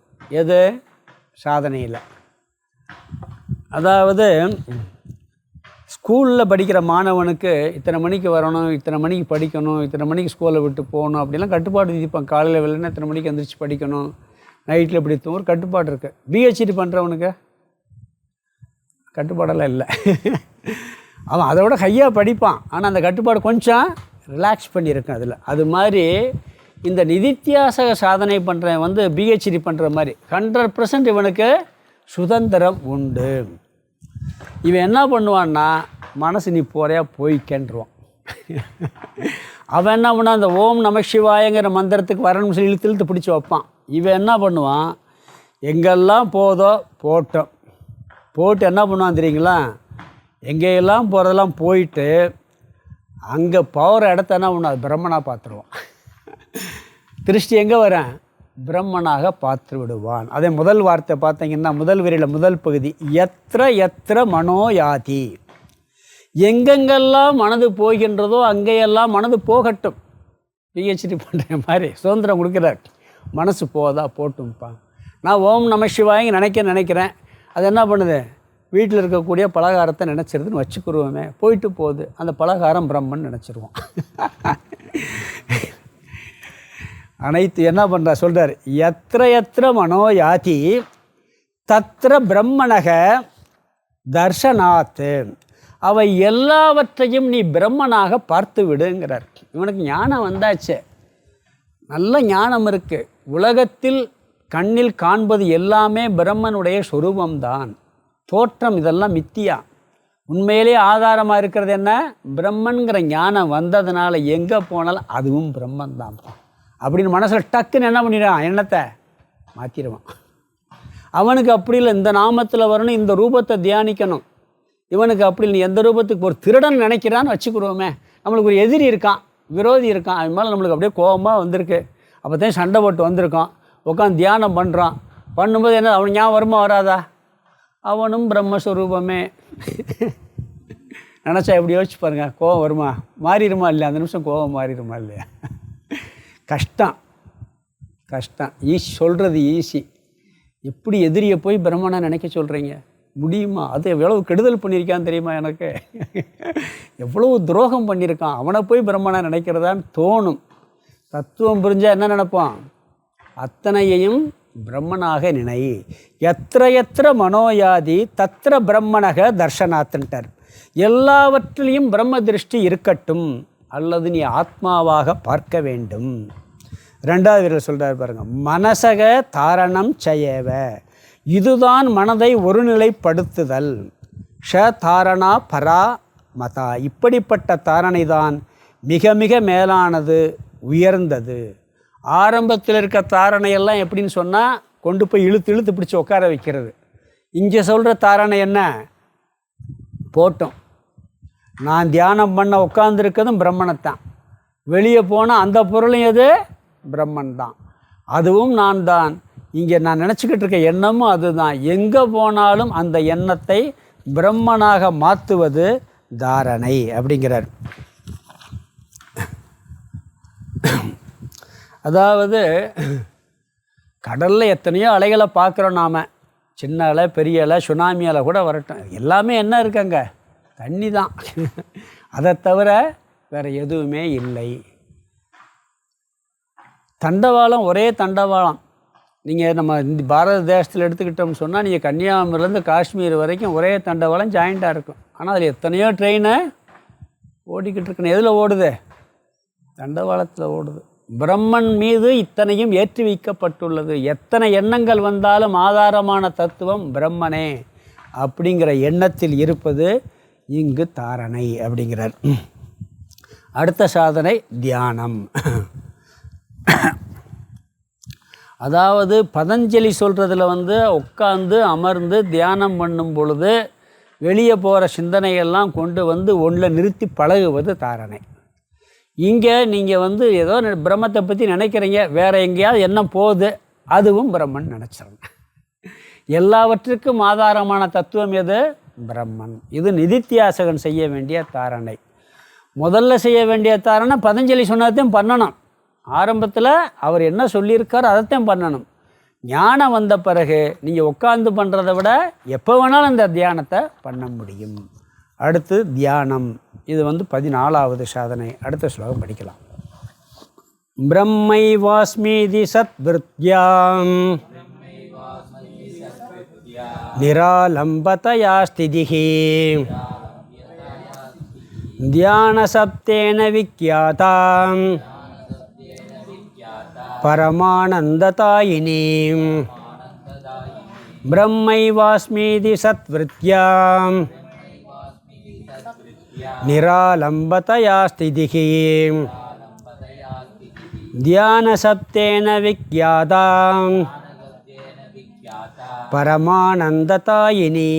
எது? சாதனையில். அதாவது ஸ்கூலில் படிக்கிற மாணவனுக்கு இத்தனை மணிக்கு வரணும், இத்தனை மணிக்கு படிக்கணும், இத்தனை மணிக்கு ஸ்கூலை விட்டு போகணும் அப்படிலாம் கட்டுப்பாடு விதிப்பான். காலையில் வெள்ளனா இத்தனை மணிக்கு எந்திரிச்சு படிக்கணும், நைட்டில் இப்படி ஒரு கட்டுப்பாடு இருக்குது. பிஹெச்டி பண்ணுறவனுக்கு கட்டுப்பாடெல்லாம் இல்லை. அவன் அதை விட ஹையாக படிப்பான், ஆனால் அந்த கட்டுப்பாடு கொஞ்சம் ரிலாக்ஸ் பண்ணியிருக்கேன் அதில். அது மாதிரி இந்த நிதித்தியாசக சாதனை பண்ணுறேன் பிஹெச்டி பண்ணுற மாதிரி 100% இவனுக்கு சுதந்திரம் உண்டு. இவன் என்ன பண்ணுவான்னா, மனசு நீ போகிறையா போய்க்கன்றுவான். அவன் என்ன பண்ணான், அந்த ஓம் நம சிவாயங்கிற மந்திரத்துக்கு வரணும்னு சொல்லி இழுத்து இழுத்து பிடிச்சி வைப்பான். இவன் என்ன பண்ணுவான், எங்கெல்லாம் போதோ போட்டோம் போட்டு என்ன பண்ணுவான் தெரியுங்களா, எங்கெல்லாம் போகிறதெல்லாம் போயிட்டு அங்கே போகிற இடத்த என்ன பண்ணுவான், பிரம்மனாக பார்த்துருவான். திருஷ்டி எங்கே வரேன், பிரம்மனாக பார்த்து விடுவான். அதே முதல் வார்த்தை பார்த்தீங்கன்னா முதல் வரியில் முதல் பகுதி, எத்திர எத்திர மனோயாதி, எங்கெங்கெல்லாம் மனது போகின்றதோ அங்கேயெல்லாம் மனது போகட்டும். பிஹெச்டி பண்ணுற மாதிரி சுதந்திரம் கொடுக்குறார். மனசு போதா போட்டும்ப்பா. நான் ஓம் நம சிவாயங்க நினைக்கிறேன். அது என்ன பண்ணுது, வீட்டில் இருக்கக்கூடிய பலகாரத்தை நினச்சிருதுன்னு வச்சுக்கிடுவோமே, போயிட்டு போகுது, அந்த பலகாரம் பிரம்மன் நினச்சிருவோம். அனைத்து என்ன பண்ணுறா சொல்கிறார், எத்திர எத்திர மனோயாதி தத்திர பிரம்மணக தர்ஷனாத்து, அவை எல்லாவற்றையும் நீ பிரம்மனாக பார்த்து விடுங்கிறார். இவனுக்கு ஞானம் வந்தாச்சு, நல்ல ஞானம் இருக்குது. உலகத்தில் கண்ணில் காண்பது எல்லாமே பிரம்மனுடைய சொரூபம்தான். தோற்றம் இதெல்லாம் மித்தியா. உண்மையிலே ஆதாரமாக இருக்கிறது என்ன, பிரம்மன்கிற ஞானம் வந்ததுனால எங்கே போனாலும் அதுவும் பிரம்மன் தான் அப்படின்னு மனசில் டக்குன்னு என்ன பண்ணிடுறான், எண்ணத்தை மாற்றிடுவான். அவனுக்கு அப்படி இல்லை, இந்த நாமத்தில் வரணும், இந்த ரூபத்தை தியானிக்கணும். இவனுக்கு அப்படி இல்லை, எந்த ரூபத்துக்கு ஒரு திருடன் நினைக்கிறான்னு வச்சுக்கிடுவோமே, நம்மளுக்கு ஒரு எதிரி இருக்கான், விரோதி இருக்கான், அது மேலே நம்மளுக்கு அப்படியே கோபமாக வந்திருக்கு, அப்போ தான் சண்டை போட்டு வந்திருக்கான், உட்காந்து தியானம் பண்ணுறான். பண்ணும்போது என்ன அவன் ஞாபகம் வருமா வராதா, அவனும் பிரம்மஸ்வரூபமே. நினச்சா எப்படி யோசிச்சு பாருங்கள், கோபம் வருமா, மாறிடுமா இல்லையா, அந்த நிமிஷம் கோபம் மாறிடுமா இல்லையா. கஷ்டம் சொல்கிறது ஈஸி. எப்படி எதிரியை போய் பிரம்மனா நினைக்க சொல்கிறீங்க, முடியுமா? அது எவ்வளவு கெடுதல் பண்ணியிருக்கான்னு தெரியுமா எனக்கு, எவ்வளவு துரோகம் பண்ணியிருக்கான், அவனை போய் பிரம்மனா நினைக்கிறதான்னு தோணும். தத்துவம் புரிஞ்சால் என்ன நினைப்பான், அத்தனையையும் பிரம்மனாக நினை. எத்திர எத்திர மனோயாதி தத்திர பிரம்மனக தர்ஷனாத்துன்ட்டார். எல்லாவற்றிலையும் பிரம்ம திருஷ்டி இருக்கட்டும், அல்லது நீ ஆத்மாவாக பார்க்க வேண்டும். ரெண்டாவது வீரர் சொல்கிறார் பாருங்கள், மனசக தாரணம் செய்யவ, இதுதான் மனதை ஒருநிலைப்படுத்துதல். ஷ தாரணா பரா மதா, இப்படிப்பட்ட தாரணை தான் மிக மிக மேலானது, உயர்ந்தது. ஆரம்பத்தில் இருக்க தாரணையெல்லாம் எப்படின்னு சொன்னால் கொண்டு போய் இழுத்து இழுத்து பிடிச்சி உட்கார வைக்கிறது. இங்கே சொல்கிற தாரணை என்ன, போட்டோம் நான் தியானம் பண்ண உட்காந்துருக்கிறதும் பிரம்மனைத்தான், வெளியே போனால் அந்த பொருளும் எது, பிரம்மன் தான், அதுவும் நான் தான். இங்கே நான் நினச்சிக்கிட்டு இருக்க எண்ணமும் அதுதான். எங்கே போனாலும் அந்த எண்ணத்தை பிரம்மனாக மாற்றுவது தாரணை அப்படிங்கிறார். அதாவது கடலில் எத்தனையோ அலைகளை பார்க்குறோம் நாம், சின்ன அலை பெரிய அலை சுனாமி அலை கூட வரட்டும், எல்லாமே என்ன இருக்குங்க, தண்ணி தான். அதை தவிர வேறு எதுவுமே இல்லை. தண்டவாளம் ஒரே தண்டவாளம். நீங்கள் நம்ம இந்த பாரத தேசத்தில் எடுத்துக்கிட்டோம்னு சொன்னால், நீங்கள் கன்னியாகுமரிலேருந்து காஷ்மீர் வரைக்கும் ஒரே தண்டவாளம் ஜாயிண்ட்டாக இருக்கும். ஆனால் அதில் எத்தனையோ ட்ரெயினை ஓடிக்கிட்டு இருக்கணும். எதில் ஓடுது, தண்டவாளத்தில் ஓடுது. பிரம்மன் மீது இத்தனையும் ஏற்றி வைக்கப்பட்டுள்ளது. எத்தனை எண்ணங்கள் வந்தாலும் ஆதாரமான தத்துவம் பிரம்மனே அப்படிங்கிற எண்ணத்தில் இருப்பது இங்கு தாரணை அப்படிங்கிறார். அடுத்த சாதனை தியானம். அதாவது பதஞ்சலி சொல்கிறதுல உட்காந்து அமர்ந்து தியானம் பண்ணும் பொழுது வெளியே போகிற சிந்தனையெல்லாம் கொண்டு ஒன்றில் நிறுத்தி பழகுவது தாரணை. இங்கே நீங்கள் ஏதோ பிரம்மத்தை பற்றி நினைக்கிறீங்க, வேறு எங்கேயாவது எண்ணம் போகுது, அதுவும் பிரம்மன் நினச்சிருங்க. எல்லாவற்றுக்கும் ஆதாரமான தத்துவம் எது, பிரம்மன். இது நிதித்தியாசகன் செய்ய வேண்டிய தாரணை. முதல்ல செய்ய வேண்டிய தாரணை பதஞ்சலி சொன்னதையும் பண்ணணும். ஆரம்பத்தில் அவர் என்ன சொல்லியிருக்காரோ அதைத்தான் பண்ணணும். ஞானம் வந்த பிறகு நீங்கள் உட்காந்து பண்ணுறதை விட எப்போ வேணாலும் இந்த தியானத்தை பண்ண முடியும். அடுத்து தியானம். இது 14வது சாதனை. அடுத்த ஸ்லோகம் படிக்கலாம். பிரம்மை வாஸ்மீதி சத்விருத்யாம் நிராலம்பதயா ஸ்திதிஹி தியானசப்தேன விக்யாதாம் பரமானந்ததாயினீம் பிரம்மைவாஸ்மீதி சத்விருத்யாம் நிராலம்பதயா ஸ்திதிஹி தியான சப்தேன விக்யாதாம் பரமானந்ததாயினி.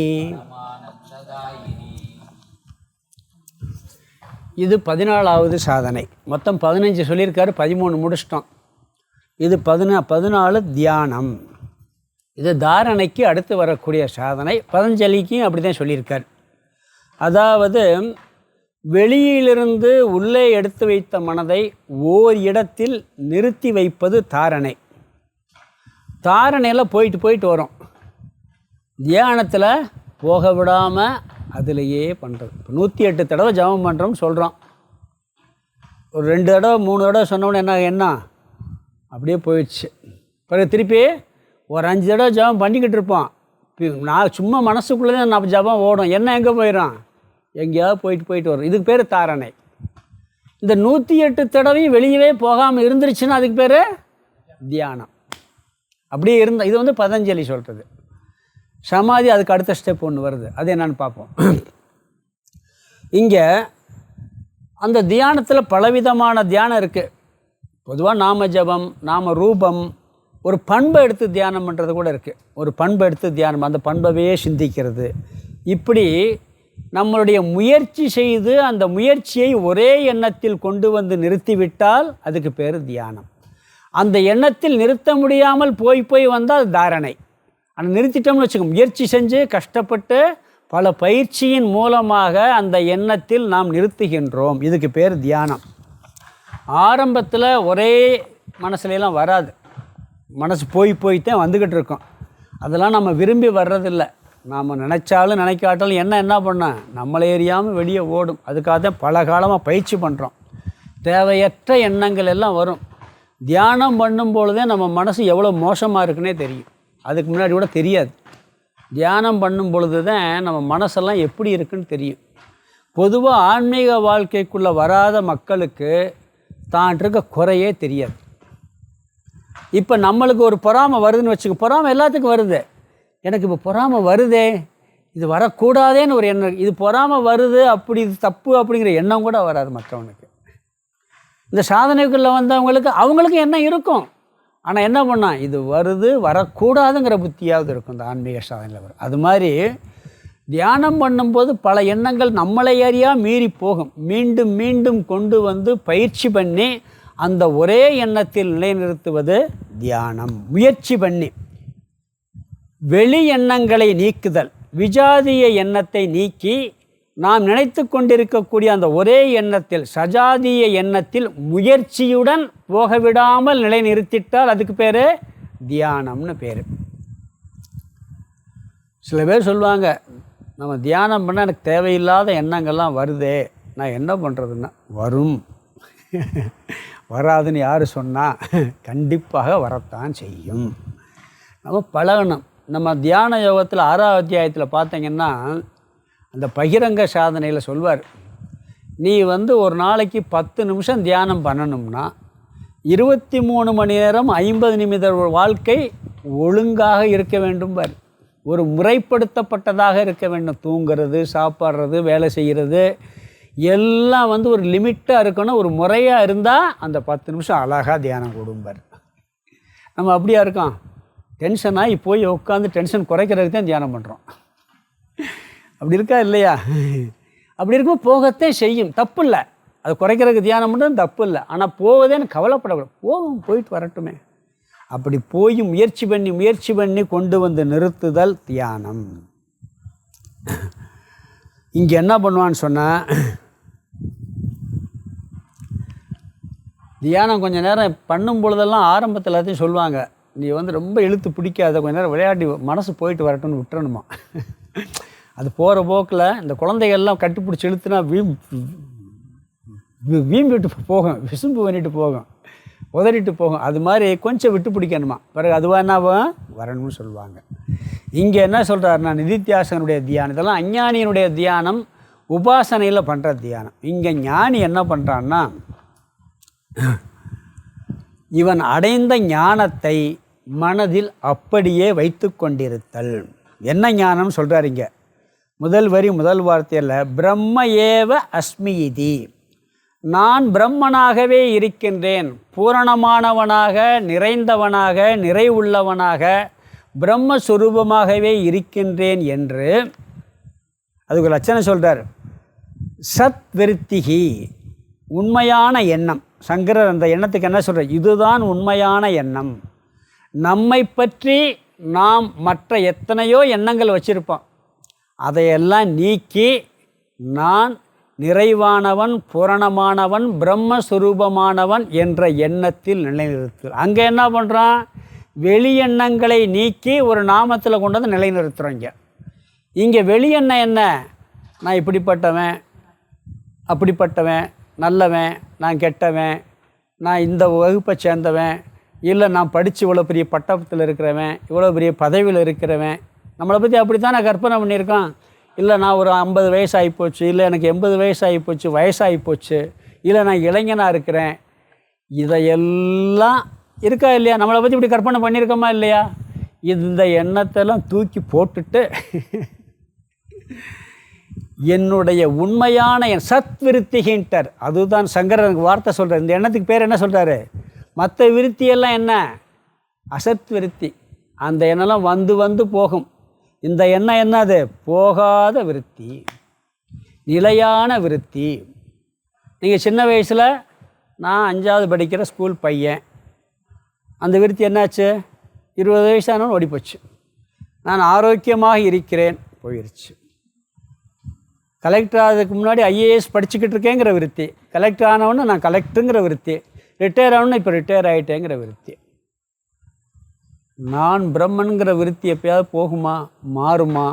இது 14வது சாதனை. மொத்தம் 15 சொல்லியிருக்காரு, 13 முடிச்சிட்டோம். இது 14 தியானம். இது தாரணைக்கு அடுத்து வரக்கூடிய சாதனை. பதஞ்சலிக்கும் அப்படி தான் சொல்லியிருக்கார். அதாவது வெளியிலிருந்து உள்ளே எடுத்து வைத்த மனதை ஓர் இடத்தில் நிறுத்தி வைப்பது தாரணை. தாரணையில் போயிட்டு வரும். தியானத்தில் போக விடாமல் அதிலேயே பண்ணுறது. இப்போ 108 தடவை ஜபம் பண்ணுறோம்னு சொல்கிறோம். ஒரு 2 தடவை 3 தடவை சொன்னோன்னே என்ன அப்படியே போயிடுச்சு. பிறகு திருப்பி ஒரு 5 தடவை ஜபம் பண்ணிக்கிட்டு இருப்போம். நான் சும்மா மனசுக்குள்ளே தான் நம்ம ஜபம் ஓடும். என்ன எங்கே போயிடும், எங்கேயாவது போயிட்டு வரும். இதுக்கு பேர் தாரணை. இந்த 108 தடவையும் வெளியவே போகாமல் இருந்துருச்சுன்னா அதுக்கு பேர் தியானம். அப்படியே இருந்தால் இது பதஞ்சலி சொல்கிறது. சமாதி அதுக்கு அடுத்த ஸ்டெப் ஒன்று வருது, அது என்னன்னு பார்ப்போம். இங்கே அந்த தியானத்தில் பலவிதமான தியானம் இருக்குது. பொதுவாக நாம ஜபம், நாம ரூபம், ஒரு பண்பை எடுத்து தியானம் பண்ணுறது கூட இருக்குது. ஒரு பண்பை எடுத்து தியானம், அந்த பண்பவே சிந்திக்கிறது. இப்படி நம்மளுடைய முயற்சி செய்து அந்த முயற்சியை ஒரே எண்ணத்தில் கொண்டு வந்து நிறுத்திவிட்டால் அதுக்கு பேர் தியானம். அந்த எண்ணத்தில் நிறுத்த முடியாமல் போய் வந்தால் தாரணை. ஆனால் நிறுத்திட்டோம்னு வச்சுக்கோங்க, முயற்சி செஞ்சு கஷ்டப்பட்டு பல பயிற்சியின் மூலமாக அந்த எண்ணத்தில் நாம் நிறுத்துகின்றோம். இதுக்கு பேர் தியானம். ஆரம்பத்தில் ஒரே மனசுலாம் வராது. மனசு போய்த்தான் வந்துக்கிட்டு இருக்கோம். அதெல்லாம் நம்ம விரும்பி வர்றதில்லை. நாம் நினச்சாலும் நினைக்காட்டாலும் என்ன பண்ணோம், நம்மளை எறியாமல் வெளியே ஓடும். அதுக்காக தான் பல காலமாக பயிற்சி பண்ணுறோம். தேவையற்ற எண்ணங்கள் எல்லாம் வரும். தியானம் பண்ணும்பொழுதே நம்ம மனசு எவ்வளோ மோசமாக இருக்குன்னே தெரியும். அதுக்கு முன்னாடி கூட தெரியாது. தியானம் பண்ணும் பொழுது தான் நம்ம மனசெல்லாம் எப்படி இருக்குன்னு தெரியும். பொதுவாக ஆன்மீக வாழ்க்கைக்குள்ளே வராத மக்களுக்கு தான் இருக்க குறையே தெரியாது. இப்போ நம்மளுக்கு ஒரு பொறாமை வருதுன்னு வச்சுக்க, பொறாமை எல்லாத்துக்கும் வருது. எனக்கு இப்போ பொறாமை வருதே, இது வரக்கூடாதேன்னு ஒரு எண்ணம். இது பொறாமை வருது, அப்படி இது தப்பு அப்படிங்கிற எண்ணம் கூட வராது மற்றவனுக்கு. இந்த சாதனைக்குள்ளே வந்தவங்களுக்கு அவங்களுக்கும் எண்ணம் இருக்கும். ஆனால் என்ன பண்ணால் இது வருது வரக்கூடாதுங்கிற புத்தியாவது இருக்கும் இந்த ஆன்மீக சாதனையில் வரும். அது மாதிரி தியானம் பண்ணும்போது பல எண்ணங்கள் நம்மளை அறியா மீறி போகும். மீண்டும் மீண்டும் கொண்டு வந்து பயிற்சி பண்ணி அந்த ஒரே எண்ணத்தில் நிலைநிறுத்துவது தியானம். முயற்சி பண்ணி வெளி எண்ணங்களை நீக்குதல், விஜாதிய எண்ணத்தை நீக்கி நாம் நினைத்து கொண்டிருக்கக்கூடிய அந்த ஒரே எண்ணத்தில், சஜாதிய எண்ணத்தில் முயற்சியுடன் போகவிடாமல் நிலைநிறுத்திட்டால் அதுக்கு பேர் தியானம்னு பேர். சில பேர் சொல்லுவாங்க, நம்ம தியானம் பண்ணால் எனக்கு தேவையில்லாத எண்ணங்கள்லாம் வருதே, நான் என்ன பண்ணுறதுன்னா, வரும். வராதுன்னு யார் சொன்னால் கண்டிப்பாக வரத்தான் செய்யும். நம்ம பழகணும். நம்ம தியான யோகத்தில் 6வது அத்தியாயத்தில் பார்த்தீங்கன்னா அந்த பகிரங்க சாதனையில் சொல்வார், நீ ஒரு நாளைக்கு 10 நிமிஷம் தியானம் பண்ணணும்னா 23 மணி நேரம் 50 நிமிட வாழ்க்கை ஒழுங்காக இருக்க வேண்டும் பார். ஒரு முறைப்படுத்தப்பட்டதாக இருக்க வேண்டும். தூங்கிறது, சாப்பிட்றது, வேலை செய்கிறது எல்லாம் ஒரு லிமிட்டாக இருக்கணும். ஒரு முறையாக இருந்தால் அந்த 10 நிமிஷம் அழகாக தியானம் கொடுப்பார். நம்ம அப்படியா இருக்கோம், டென்ஷனாகி போய் உட்காந்து டென்ஷன் குறைக்கிறதுக்கு தான் தியானம் பண்ணுறோம். அப்படி இருக்கா இல்லையா? அப்படி இருக்கும்போது போகத்தே செய்யும், தப்பு இல்லை. அது குறைக்கிறதுக்கு தியானம் பண்ணுறது தப்பு இல்லை. ஆனால் போவதேன்னு கவலைப்படக்கூடாது. போயிட்டு வரட்டுமே. அப்படி போய் முயற்சி பண்ணி கொண்டு வந்து நிறுத்துதல் தியானம். இங்கே என்ன பண்ணுவான்னு சொன்னால், தியானம் கொஞ்சம் நேரம் பண்ணும் பொழுதெல்லாம் ஆரம்பத்தில் எல்லாத்தையும் சொல்லுவாங்க, நீ ரொம்ப இழுத்து பிடிக்காத, கொஞ்சம் நேரம் விளையாடி மனசு போயிட்டு வரட்டும்னு விட்டுறணுமா. அது போகிற போக்கில் இந்த குழந்தைகள்லாம் கட்டிப்பிடிச்சி இழுத்துனா வீம்பிட்டு போகும், விசும்பு பண்ணிட்டு போகும், உதறிட்டு போகும். அது மாதிரி கொஞ்சம் விட்டு பிடிக்கணுமா, பிறகு அதுவாக என்ன வரணும்னு சொல்லுவாங்க. இங்கே என்ன சொல்கிறாருன்னா, நிதித்தியாசனுடைய தியானம் இதெல்லாம் அஞ்ஞானியினுடைய தியானம், உபாசனையில் பண்ணுற தியானம். இங்கே ஞானி என்ன பண்ணுறான்னா, இவன் அடைந்த ஞானத்தை மனதில் அப்படியே வைத்து கொண்டிருத்தல். என்ன ஞானம் சொல்கிறார் இங்கே? முதல் வரி முதல் வார்த்தையில் பிரம்ம ஏவ அஸ்மி இதி, நான் பிரம்மனாகவே இருக்கின்றேன், பூரணமானவனாக, நிறைந்தவனாக, நிறைவுள்ளவனாக, பிரம்மஸ்வரூபமாகவே இருக்கின்றேன் என்று அதுக்கு லட்சணம் சொல்கிறார். சத் விருத்திகி, உண்மையான எண்ணம். சங்கரர் அந்த எண்ணத்துக்கு என்ன சொல்கிறார்? இதுதான் உண்மையான எண்ணம். நம்மை பற்றி நாம் மற்ற எத்தனையோ எண்ணங்கள் வச்சுருப்போம், அதையெல்லாம் நீக்கி நான் நிறைவானவன், பூரணமானவன், பிரம்மஸ்வரூபமானவன் என்ற எண்ணத்தில் நிலைநிறுத்து. அங்கே என்ன பண்ணுறான்? வெளி எண்ணங்களை நீக்கி ஒரு நாமத்தில் கொண்டு வந்து நிலைநிறுத்துகிறோம். இங்கே வெளி எண்ணம் என்ன? நான் இப்படிப்பட்டவன், அப்படிப்பட்டவன், நல்லவன், நான் கெட்டவன், நான் இந்த வகுப்பை சேர்ந்தவன், இல்லை நான் படித்து இவ்வளோ பெரிய பட்டத்தில் இருக்கிறவன், இவ்வளோ பெரிய பதவியில் இருக்கிறவன், நம்மளை பற்றி அப்படி தான் நான் கற்பனை பண்ணியிருக்கான். இல்லை நான் ஒரு 50 வயசு ஆகிப்போச்சு, இல்லை எனக்கு 80 வயசு ஆகிப்போச்சு, வயசாகி போச்சு, இல்லை நான் இளைஞனாக இருக்கிறேன், இதையெல்லாம் இருக்கா இல்லையா? நம்மளை பற்றி இப்படி கற்பனை பண்ணியிருக்கோமா இல்லையா? இந்த எண்ணத்தெல்லாம் தூக்கி போட்டுட்டு என்னுடைய உண்மையான என் சத் விருத்திகின்றார். அதுதான் சங்கரனுக்கு வார்த்தை சொல்கிறார். இந்த எண்ணத்துக்கு பேர் என்ன சொல்கிறாரு? மற்ற விருத்தியெல்லாம் என்ன? அசத் விருத்தி. அந்த எண்ணெல்லாம் வந்து வந்து போகும். இந்த எண்ணம் என்னது? போகாத விருத்தி, நிலையான விருத்தி. நீங்கள் சின்ன வயசில், நான் 5வது படிக்கிற ஸ்கூல் பையன், அந்த விருத்தி என்னாச்சு? 20 வயசானவன் ஓடிப்போச்சு. நான் ஆரோக்கியமாக இருக்கிறேன், போயிடுச்சு. கலெக்டர் ஆகிறதுக்கு முன்னாடி ஐஏஎஸ் படிச்சுக்கிட்டு இருக்கேங்கிற விருத்தி, கலெக்டர் ஆனவொன்னே நான் கலெக்டருங்கிற விருத்தி, ரிட்டையர் ஆகணுன்னு இப்போ ரிட்டையர் ஆகிட்டேங்கிற விருத்தி. நான் பிரம்மனுங்கிற விருத்தி எப்போயாவது போகுமா? மாறுமா?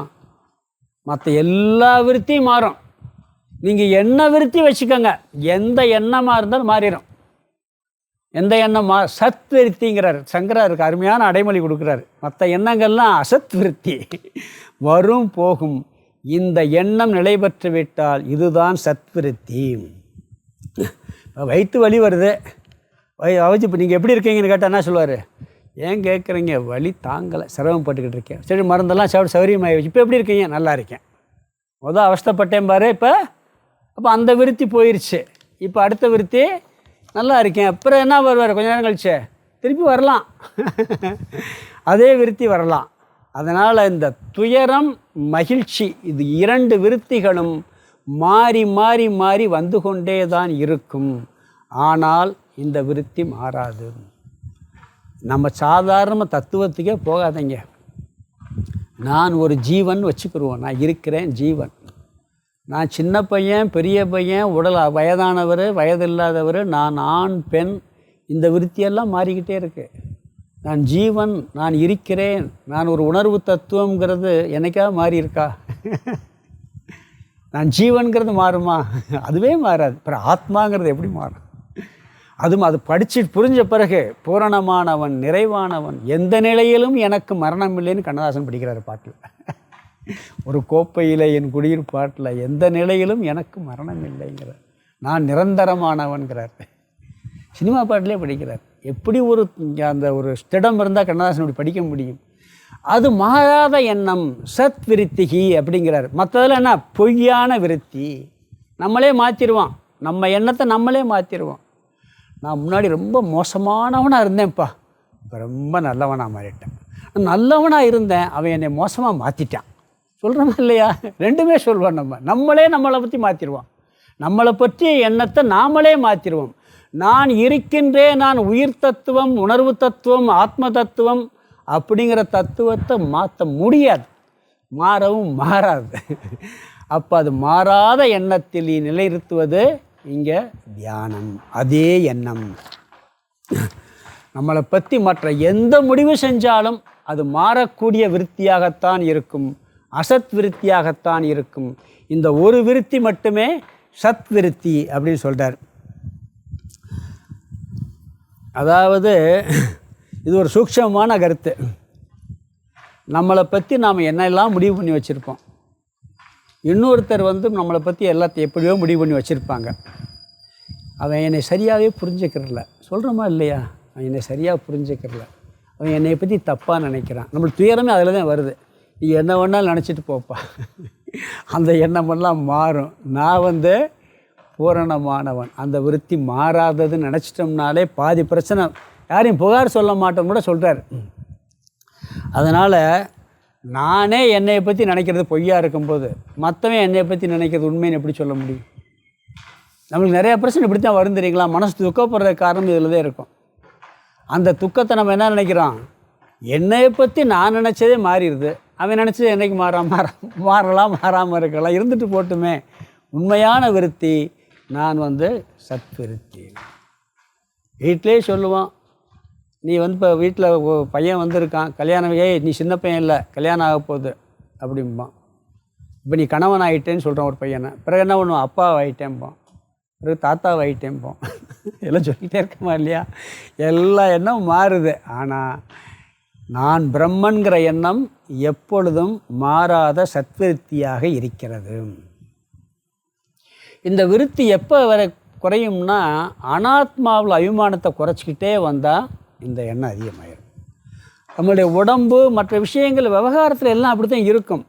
மற்ற எல்லா விருத்தியும் மாறும். நீங்கள் என்ன விருத்தி வச்சுக்கோங்க, எந்த எண்ணமாக இருந்தாலும் மாறிடும். எந்த எண்ணம் சத் விருத்திங்கிறார் சங்கராருக்கு அருமையான அடைமொழி கொடுக்குறாரு. மற்ற எண்ணங்கள்லாம் அசத் விருத்தி, வரும் போகும். இந்த எண்ணம் நிலை பெற்று விட்டால் இதுதான் சத்விருத்தி. வயிற்று வலி வருது, அவச்சு இப்போ நீங்கள் எப்படி இருக்கீங்கன்னு கேட்டால் என்ன சொல்லுவார்? ஏன் கேட்குறீங்க? வலி தாங்கலை, சிரமப்பட்டுக்கிட்டு இருக்கேன். சரி, மருந்தெல்லாம் சாப்பிட்டு சௌரியமாகி, இப்போ எப்படி இருக்கீங்க? நல்லா இருக்கேன். மொதல் அவஸ்தைப்பட்டேன் பாரு, இப்போ அப்போ அந்த விருத்தி போயிடுச்சு. இப்போ அடுத்த விருத்தி, நல்லா இருக்கேன். அப்புறம் என்ன வருவார்? கொஞ்ச நேரம் கழிச்சு திருப்பி வரலாம், அதே விருத்தி வரலாம். அதனால் இந்த துயரம், மகிழ்ச்சி, இது 2 விருத்திகளும் மாறி மாறி மாறி வந்து கொண்டே தான் இருக்கும். ஆனால் இந்த விருத்தி மாறாது. நம்ம சாதாரண தத்துவத்துக்கே போகாதீங்க. நான் ஒரு ஜீவன் வச்சுக்கிடுவோம். நான் இருக்கிறேன், ஜீவன். நான் சின்ன பையன், பெரிய பையன், உடல் வயதானவர், வயதில்லாதவர், நான் ஆண், பெண், இந்த விருத்தியெல்லாம் மாறிக்கிட்டே இருக்கு. நான் ஜீவன், நான் இருக்கிறேன், நான் ஒரு உணர்வு தத்துவங்கிறது என்னைக்காவது மாறி இருக்கா? நான் ஜீவன்கிறது மாறுமா? அதுவே மாறாது. அப்புறம் ஆத்மாங்கிறது எப்படி மாறும்? அதுவும் அது படித்து புரிஞ்ச பிறகு பூரணமானவன், நிறைவானவன், எந்த நிலையிலும் எனக்கு மரணம் இல்லைன்னு கண்ணதாசன் படிக்கிறார் பாட்டில். ஒரு கோப்பையில் என் குடியிரு பாட்டில் எந்த நிலையிலும் எனக்கு மரணம் இல்லைங்கிறார். நான் நிரந்தரமானவன்கிறார். சினிமா பாட்டிலே படிக்கிறார். எப்படி அந்த ஒரு ஸ்திடம் இருந்தால் கண்ணதாசன் அப்படி படிக்க முடியும்? அது மாறாத எண்ணம், சத் விருத்திகி அப்படிங்கிறார். மற்றதில் என்ன? பொய்யான விருத்தி. நம்மளே மாற்றிடுவான், நம்ம எண்ணத்தை நம்மளே மாற்றிடுவோம். நான் முன்னாடி ரொம்ப மோசமானவனாக இருந்தேன்ப்பா, இப்போ ரொம்ப நல்லவனாக மாறிட்டேன். நல்லவனாக இருந்தேன், அவன் என்னை மோசமாக மாற்றிட்டான். சொல்கிறோமா இல்லையா? ரெண்டுமே சொல்லுவோம். நம்மளே நம்மளை பற்றி மாற்றிடுவோம். நம்மளை பற்றிய எண்ணத்தை நாமளே மாற்றிடுவோம். நான் இருக்கின்றேன், நான் உயிர் தத்துவம், உணர்வு தத்துவம், ஆத்ம தத்துவம் அப்படிங்கிற தத்துவத்தை மாற்ற முடியாது, மாறவும் மாறாது. அப்போ அது மாறாத எண்ணத்தில் நிலைநிறுத்துவது இங்கே தியானம். அதே எண்ணம் நம்மளை பற்றி மற்ற எந்த முடிவு செஞ்சாலும் அது மாறக்கூடிய விருத்தியாகத்தான் இருக்கும், அசத் விருத்தியாகத்தான் இருக்கும். இந்த ஒரு விருத்தி மட்டுமே சத் விருத்தி அப்படின்னு சொல்கிறார். அதாவது இது ஒரு சூக்ஷமமான கருத்து. நம்மளை பற்றி நாம் என்னெல்லாம் முடிவு பண்ணி வச்சுருப்போம். இன்னொருத்தர் நம்மளை பற்றி எல்லாத்தையும் எப்படியோ முடிவு பண்ணி வச்சுருப்பாங்க. அவன் என்னை சரியாகவே புரிஞ்சுக்கிறல. சொல்கிறோமா இல்லையா? அவன் என்னை சரியாக புரிஞ்சுக்கிறல, அவன் என்னை பற்றி தப்பாக நினைக்கிறான். நம்மளுக்கு துயரமே அதில் தான் வருது. நீ என்ன வேணாலும் நினச்சிட்டு போப்பா, அந்த எண்ணமெல்லாம் மாறும். நான் பூரணமானவன். அந்த விருத்தி மாறாததுன்னு நினச்சிட்டோம்னாலே பாதி பிரச்சனை. யாரையும் புகார் சொல்ல மாட்டோம் கூட சொல்கிறார். அதனால் நானே என்னை பற்றி நினைக்கிறது பொய்யா இருக்கும்போது மற்றவன் என்னை பற்றி நினைக்கிறது உண்மைன்னு எப்படி சொல்ல முடியும்? நம்மளுக்கு நிறையா பிரச்சனை இப்படி தான் வரும் தெரியுங்களா? மனசு துக்கப்படுற காரணம் இதில் தான் இருக்கும். அந்த துக்கத்தை நம்ம என்ன நினைக்கிறோம்? என்னை பற்றி நான் நினச்சதே மாறிடுது, அவன் நினச்சது என்றைக்கு மாறலாம், மாறாமல் இருக்கலாம், இருந்துட்டு போட்டுமே. உண்மையான விருத்தி நான் சத்விருத்தி. வீட்டிலே சொல்லுவான், நீ இப்போ வீட்டில் பையன் வந்திருக்கான், கல்யாணம், நீ சின்ன பையன் இல்லை, கல்யாணம் ஆக போகுது அப்படிம்பான். இப்போ நீ கணவன் ஆகிட்டேன்னு சொல்கிறான் ஒரு பையனை. பிறகு என்ன பண்ணுவான்? அப்பா ஆகிட்டேன்பான், பிறகு தாத்தா ஆகிட்டேன்பான். எல்லாம் சொல்லிகிட்டே இருக்கமா இல்லையா? எல்லா எண்ணமும் மாறுது. ஆனால் நான் பிரம்மன்கிற எண்ணம் எப்பொழுதும் மாறாத சத்விருத்தியாக இருக்கிறது. இந்த விருத்தி எப்போ வரை குறையும்னா, அனாத்மாவில் அபிமானத்தை குறைச்சிக்கிட்டே வந்தால் இந்த எண்ணம் அதிகமாகிடும். நம்மளுடைய உடம்பு மற்ற விஷயங்கள் விவகாரத்தில் எல்லாம் அப்படி தான் இருக்கும்.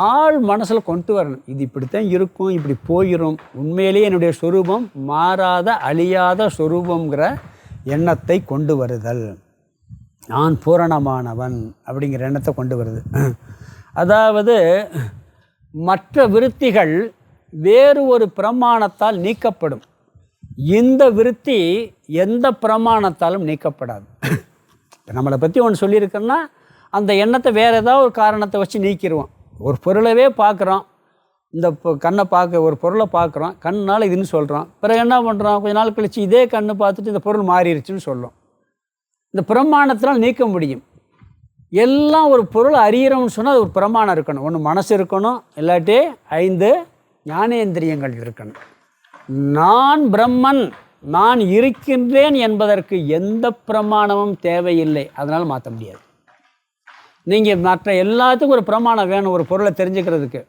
ஆள் மனசில் கொண்டு வரணும், இது இப்படித்தான் இருக்கும், இப்படி போயிடும், உண்மையிலேயே என்னுடைய சொரூபம் மாறாத அழியாத சொரூபங்கிற எண்ணத்தை கொண்டு வருதல். நான் பூரணமானவன் அப்படிங்கிற எண்ணத்தை கொண்டு வருது. அதாவது மற்ற விருத்திகள் வேறு ஒரு பிரமாணத்தால் நீக்கப்படும். இந்த விருத்தி எந்த பிரமாணத்தாலும் நீக்கப்படாது. நம்மளை பற்றி ஒன்று சொல்லியிருக்கோன்னா அந்த எண்ணத்தை வேறு ஏதாவது ஒரு காரணத்தை வச்சு நீக்கிடுவோம். ஒரு பொருளவே பார்க்குறோம், இந்த கண்ணை பார்க்க ஒரு பொருளை பார்க்குறோம், கண்ணால் இதுன்னு சொல்கிறோம். பிறகு என்ன பண்ணுறோம்? கொஞ்ச நாள் கழித்து இதே கண்ணு பார்த்துட்டு இந்த பொருள் மாறிடுச்சுன்னு சொல்லும். இந்த பிரமாணத்தினால் நீக்க முடியும். எல்லாம் ஒரு பொருள் அறிகிறோம்னு சொன்னால் அது ஒரு பிரமாணம் இருக்கணும். ஒன்று மனசு இருக்கணும், இல்லாட்டி 5 ஞானேந்திரியங்கள் இருக்கணும். நான் பிரம்மன், நான் இருக்கின்றேன் என்பதற்கு எந்த பிரமாணமும் தேவையில்லை. அதனால் மாற்ற முடியாது. நீங்கள் மற்ற எல்லாத்துக்கும் ஒரு பிரமாணம் வேணும் ஒரு பொருளை தெரிஞ்சுக்கிறதுக்கு.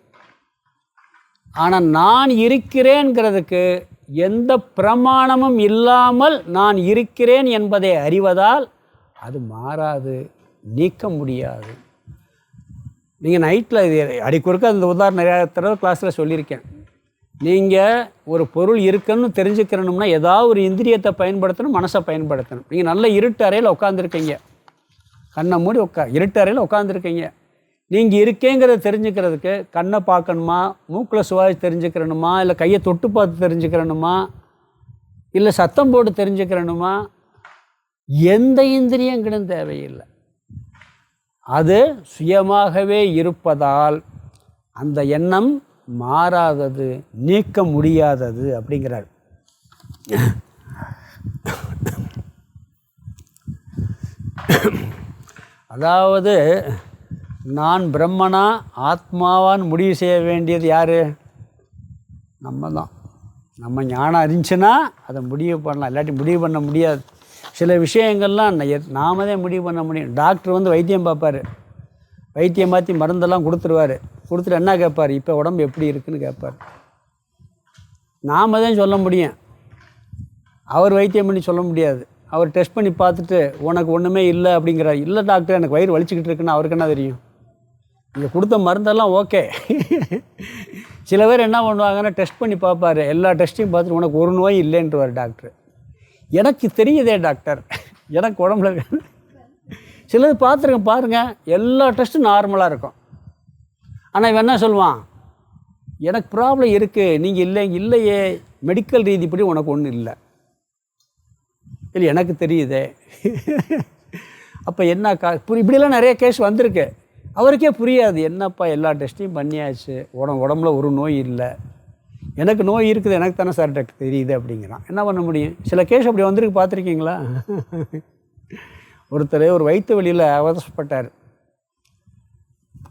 ஆனால் நான் இருக்கிறேன்கிறதுக்கு எந்த பிரமாணமும் இல்லாமல் நான் இருக்கிறேன் என்பதை அறிவதால் அது மாறாது, நீக்க முடியாது. நீங்கள் நைட்டில் இது அடிக்குறுக்க அந்த உதாரணம் நிறையா தடவை கிளாஸில் சொல்லியிருக்கேன். நீங்கள் ஒரு பொருள் இருக்குன்னு தெரிஞ்சுக்கிறணும்னா ஏதாவது ஒரு இந்திரியத்தை பயன்படுத்தணும், மனசை பயன்படுத்தணும். நீங்கள் நல்ல இருட்டு அறையில் உட்காந்துருக்கீங்க, கண்ணை மூடி இருட்டு அறையில் உட்காந்துருக்கீங்க. நீங்கள் இருக்கேங்கிறத தெரிஞ்சுக்கிறதுக்கு கண்ணை பார்க்கணுமா, மூக்கில் சுவாசி தெரிஞ்சுக்கிறணுமா, இல்லை கையை தொட்டு பார்த்து தெரிஞ்சுக்கிறணுமா, இல்லை சத்தம் போட்டு தெரிஞ்சுக்கிறணுமா? எந்த இந்திரியங்களும் தேவையில்லை. அது சுயமாகவே இருப்பதால் அந்த எண்ணம் மாறாதது, நீக்க முடியாதது அப்படிங்கிறார். அதாவது நான் பிரம்மனா ஆத்மாவான்னு முடிவு செய்ய வேண்டியது யார்? நம்ம தான். நம்ம ஞானம் அறிஞ்சுன்னா அதை முடிவு பண்ணலாம், இல்லாட்டி முடிவு பண்ண முடியாது. சில விஷயங்கள்லாம் நாம தான் முடிவு பண்ண முடியும். டாக்டர் வைத்தியம் பார்ப்பார், வைத்தியம் மாற்றி மருந்தெல்லாம் கொடுத்துருவார். கொடுத்துட்டு என்ன கேட்பார்? இப்போ உடம்பு எப்படி இருக்குதுன்னு கேட்பார். நாம தான் சொல்ல முடியும், அவர் வைத்தியம் பண்ணி சொல்ல முடியாது. அவர் டெஸ்ட் பண்ணி பார்த்துட்டு உனக்கு ஒன்றுமே இல்லை அப்படிங்கிறார். இல்லை டாக்டர், எனக்கு வயிறு வலிச்சுக்கிட்டு இருக்குன்னு அவருக்கு என்ன தெரியும்? நீங்கள் கொடுத்த மருந்தெல்லாம் ஓகே. சில பேர் என்ன பண்ணுவாங்கன்னா டெஸ்ட் பண்ணி பார்ப்பார், எல்லா டெஸ்ட்டையும் பார்த்துட்டு உனக்கு ஒரு நோய் இல்லைன்றவார் டாக்டர். எனக்கு தெரியுதே டாக்டர், எனக்கு உடம்புல சிலது பார்த்துருக்கேன் பாருங்கள், எல்லா டெஸ்ட்டும் நார்மலாக இருக்கும். ஆனால் இவன் என்ன சொல்லுவான்? எனக்கு ப்ராப்ளம் இருக்குது, நீங்கள் இல்லையே, மெடிக்கல் ரீதிப்படி உனக்கு ஒன்றும் இல்லை. இல்லை எனக்கு தெரியுதே. அப்போ என்ன இப்படிலாம் நிறைய கேஸ் வந்திருக்கு. அவருக்கே புரியாது, என்னப்பா எல்லா டெஸ்ட்டையும் பண்ணியாச்சு, உடம்புல ஒரு நோய் இல்லை, எனக்கு நோய் இருக்குது, எனக்கு தானே சார் டாக்டர் தெரியுது அப்படிங்கிறான். என்ன பண்ண முடியும்? சில கேஸ் அப்படி வந்திருக்கு, பார்த்துருக்கீங்களா? ஒருத்தர் ஒரு வயிற்று வலியில் அவசப்பட்டார்.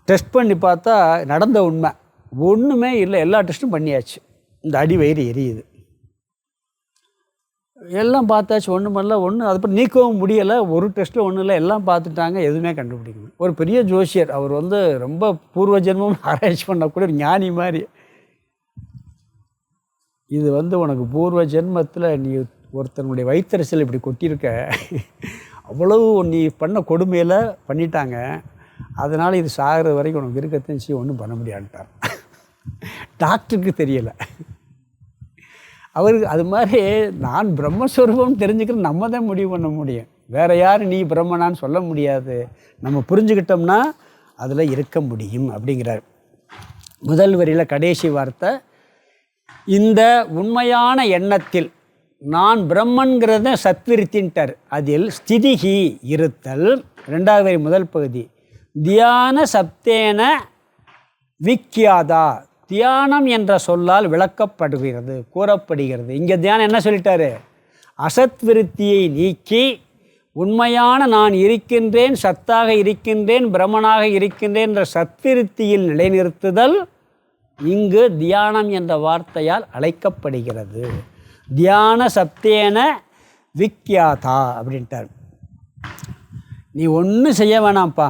டெஸ்ட் பண்ணி பார்த்தா நடந்த உண்மை ஒன்றுமே இல்லை, எல்லா டெஸ்ட்டும் பண்ணியாச்சு, இந்த அடி வயிறு எரியுது, எல்லாம் பார்த்தாச்சு, ஒன்றும் பண்ணல, அதை பற்றி நீக்கவும் முடியலை, ஒரு டெஸ்ட்டில் ஒன்றும் இல்லை, எல்லாம் பார்த்துட்டாங்க, எதுவுமே கண்டுபிடிக்கணும். ஒரு பெரிய ஜோசியர், அவர் ரொம்ப பூர்வ ஜென்மம் ஆராய்ச்சி பண்ணக்கூடிய ஒரு ஞானி மாதிரி. இது உனக்கு பூர்வ ஜென்மத்தில் நீ ஒருத்தனுடைய வயிற்றரசியல் இப்படி கொட்டியிருக்க, அவ்வளவு நீ பண்ண கொடுமையில் பண்ணிட்டாங்க, அதனால் இது சாகிற வரைக்கும் உனக்கு இருக்கத்தையும் செய்ய ஒன்றும் பண்ண முடியாதுட்டார். டாக்டருக்கு தெரியலை. அவருக்கு அது மாதிரி நான் பிரம்மஸ்வரூபம் தெரிஞ்சுக்கிறது நம்ம தான் முடிவு பண்ண முடியும். வேறு யாரும் நீ பிரம்மனான்னு சொல்ல முடியாது. நம்ம புரிஞ்சுக்கிட்டோம்னா அதில் இருக்க முடியும் அப்படிங்கிறார். முதல் வரியில் கடைசி வார்த்தை, இந்த உண்மையான எண்ணத்தில் நான் பிரம்மன்கிறத சத்விருத்தின்ட்டார். அதில் ஸ்திதிகி இருத்தல். ரெண்டாவது வரி முதல் பகுதி, தியான சப்தேன விக்கியாதா, தியானம் என்ற சொல்லால் விளக்கப்படுகிறது, கூறப்படுகிறது. இங்கே தியானம் என்ன சொல்லிட்டாரு? அசத்விருத்தியை நீக்கி உண்மையான நான் இருக்கின்றேன், சத்தாக இருக்கின்றேன், பிரம்மனாக இருக்கின்றேன் என்ற சத்விருத்தியில் நிலைநிறுத்துதல் இங்கு தியானம் என்ற வார்த்தையால் அழைக்கப்படுகிறது. தியான சப்தேன விக்கியாதா அப்படின்ட்டார். நீ ஒன்றும் செய்ய வேணாம்ப்பா,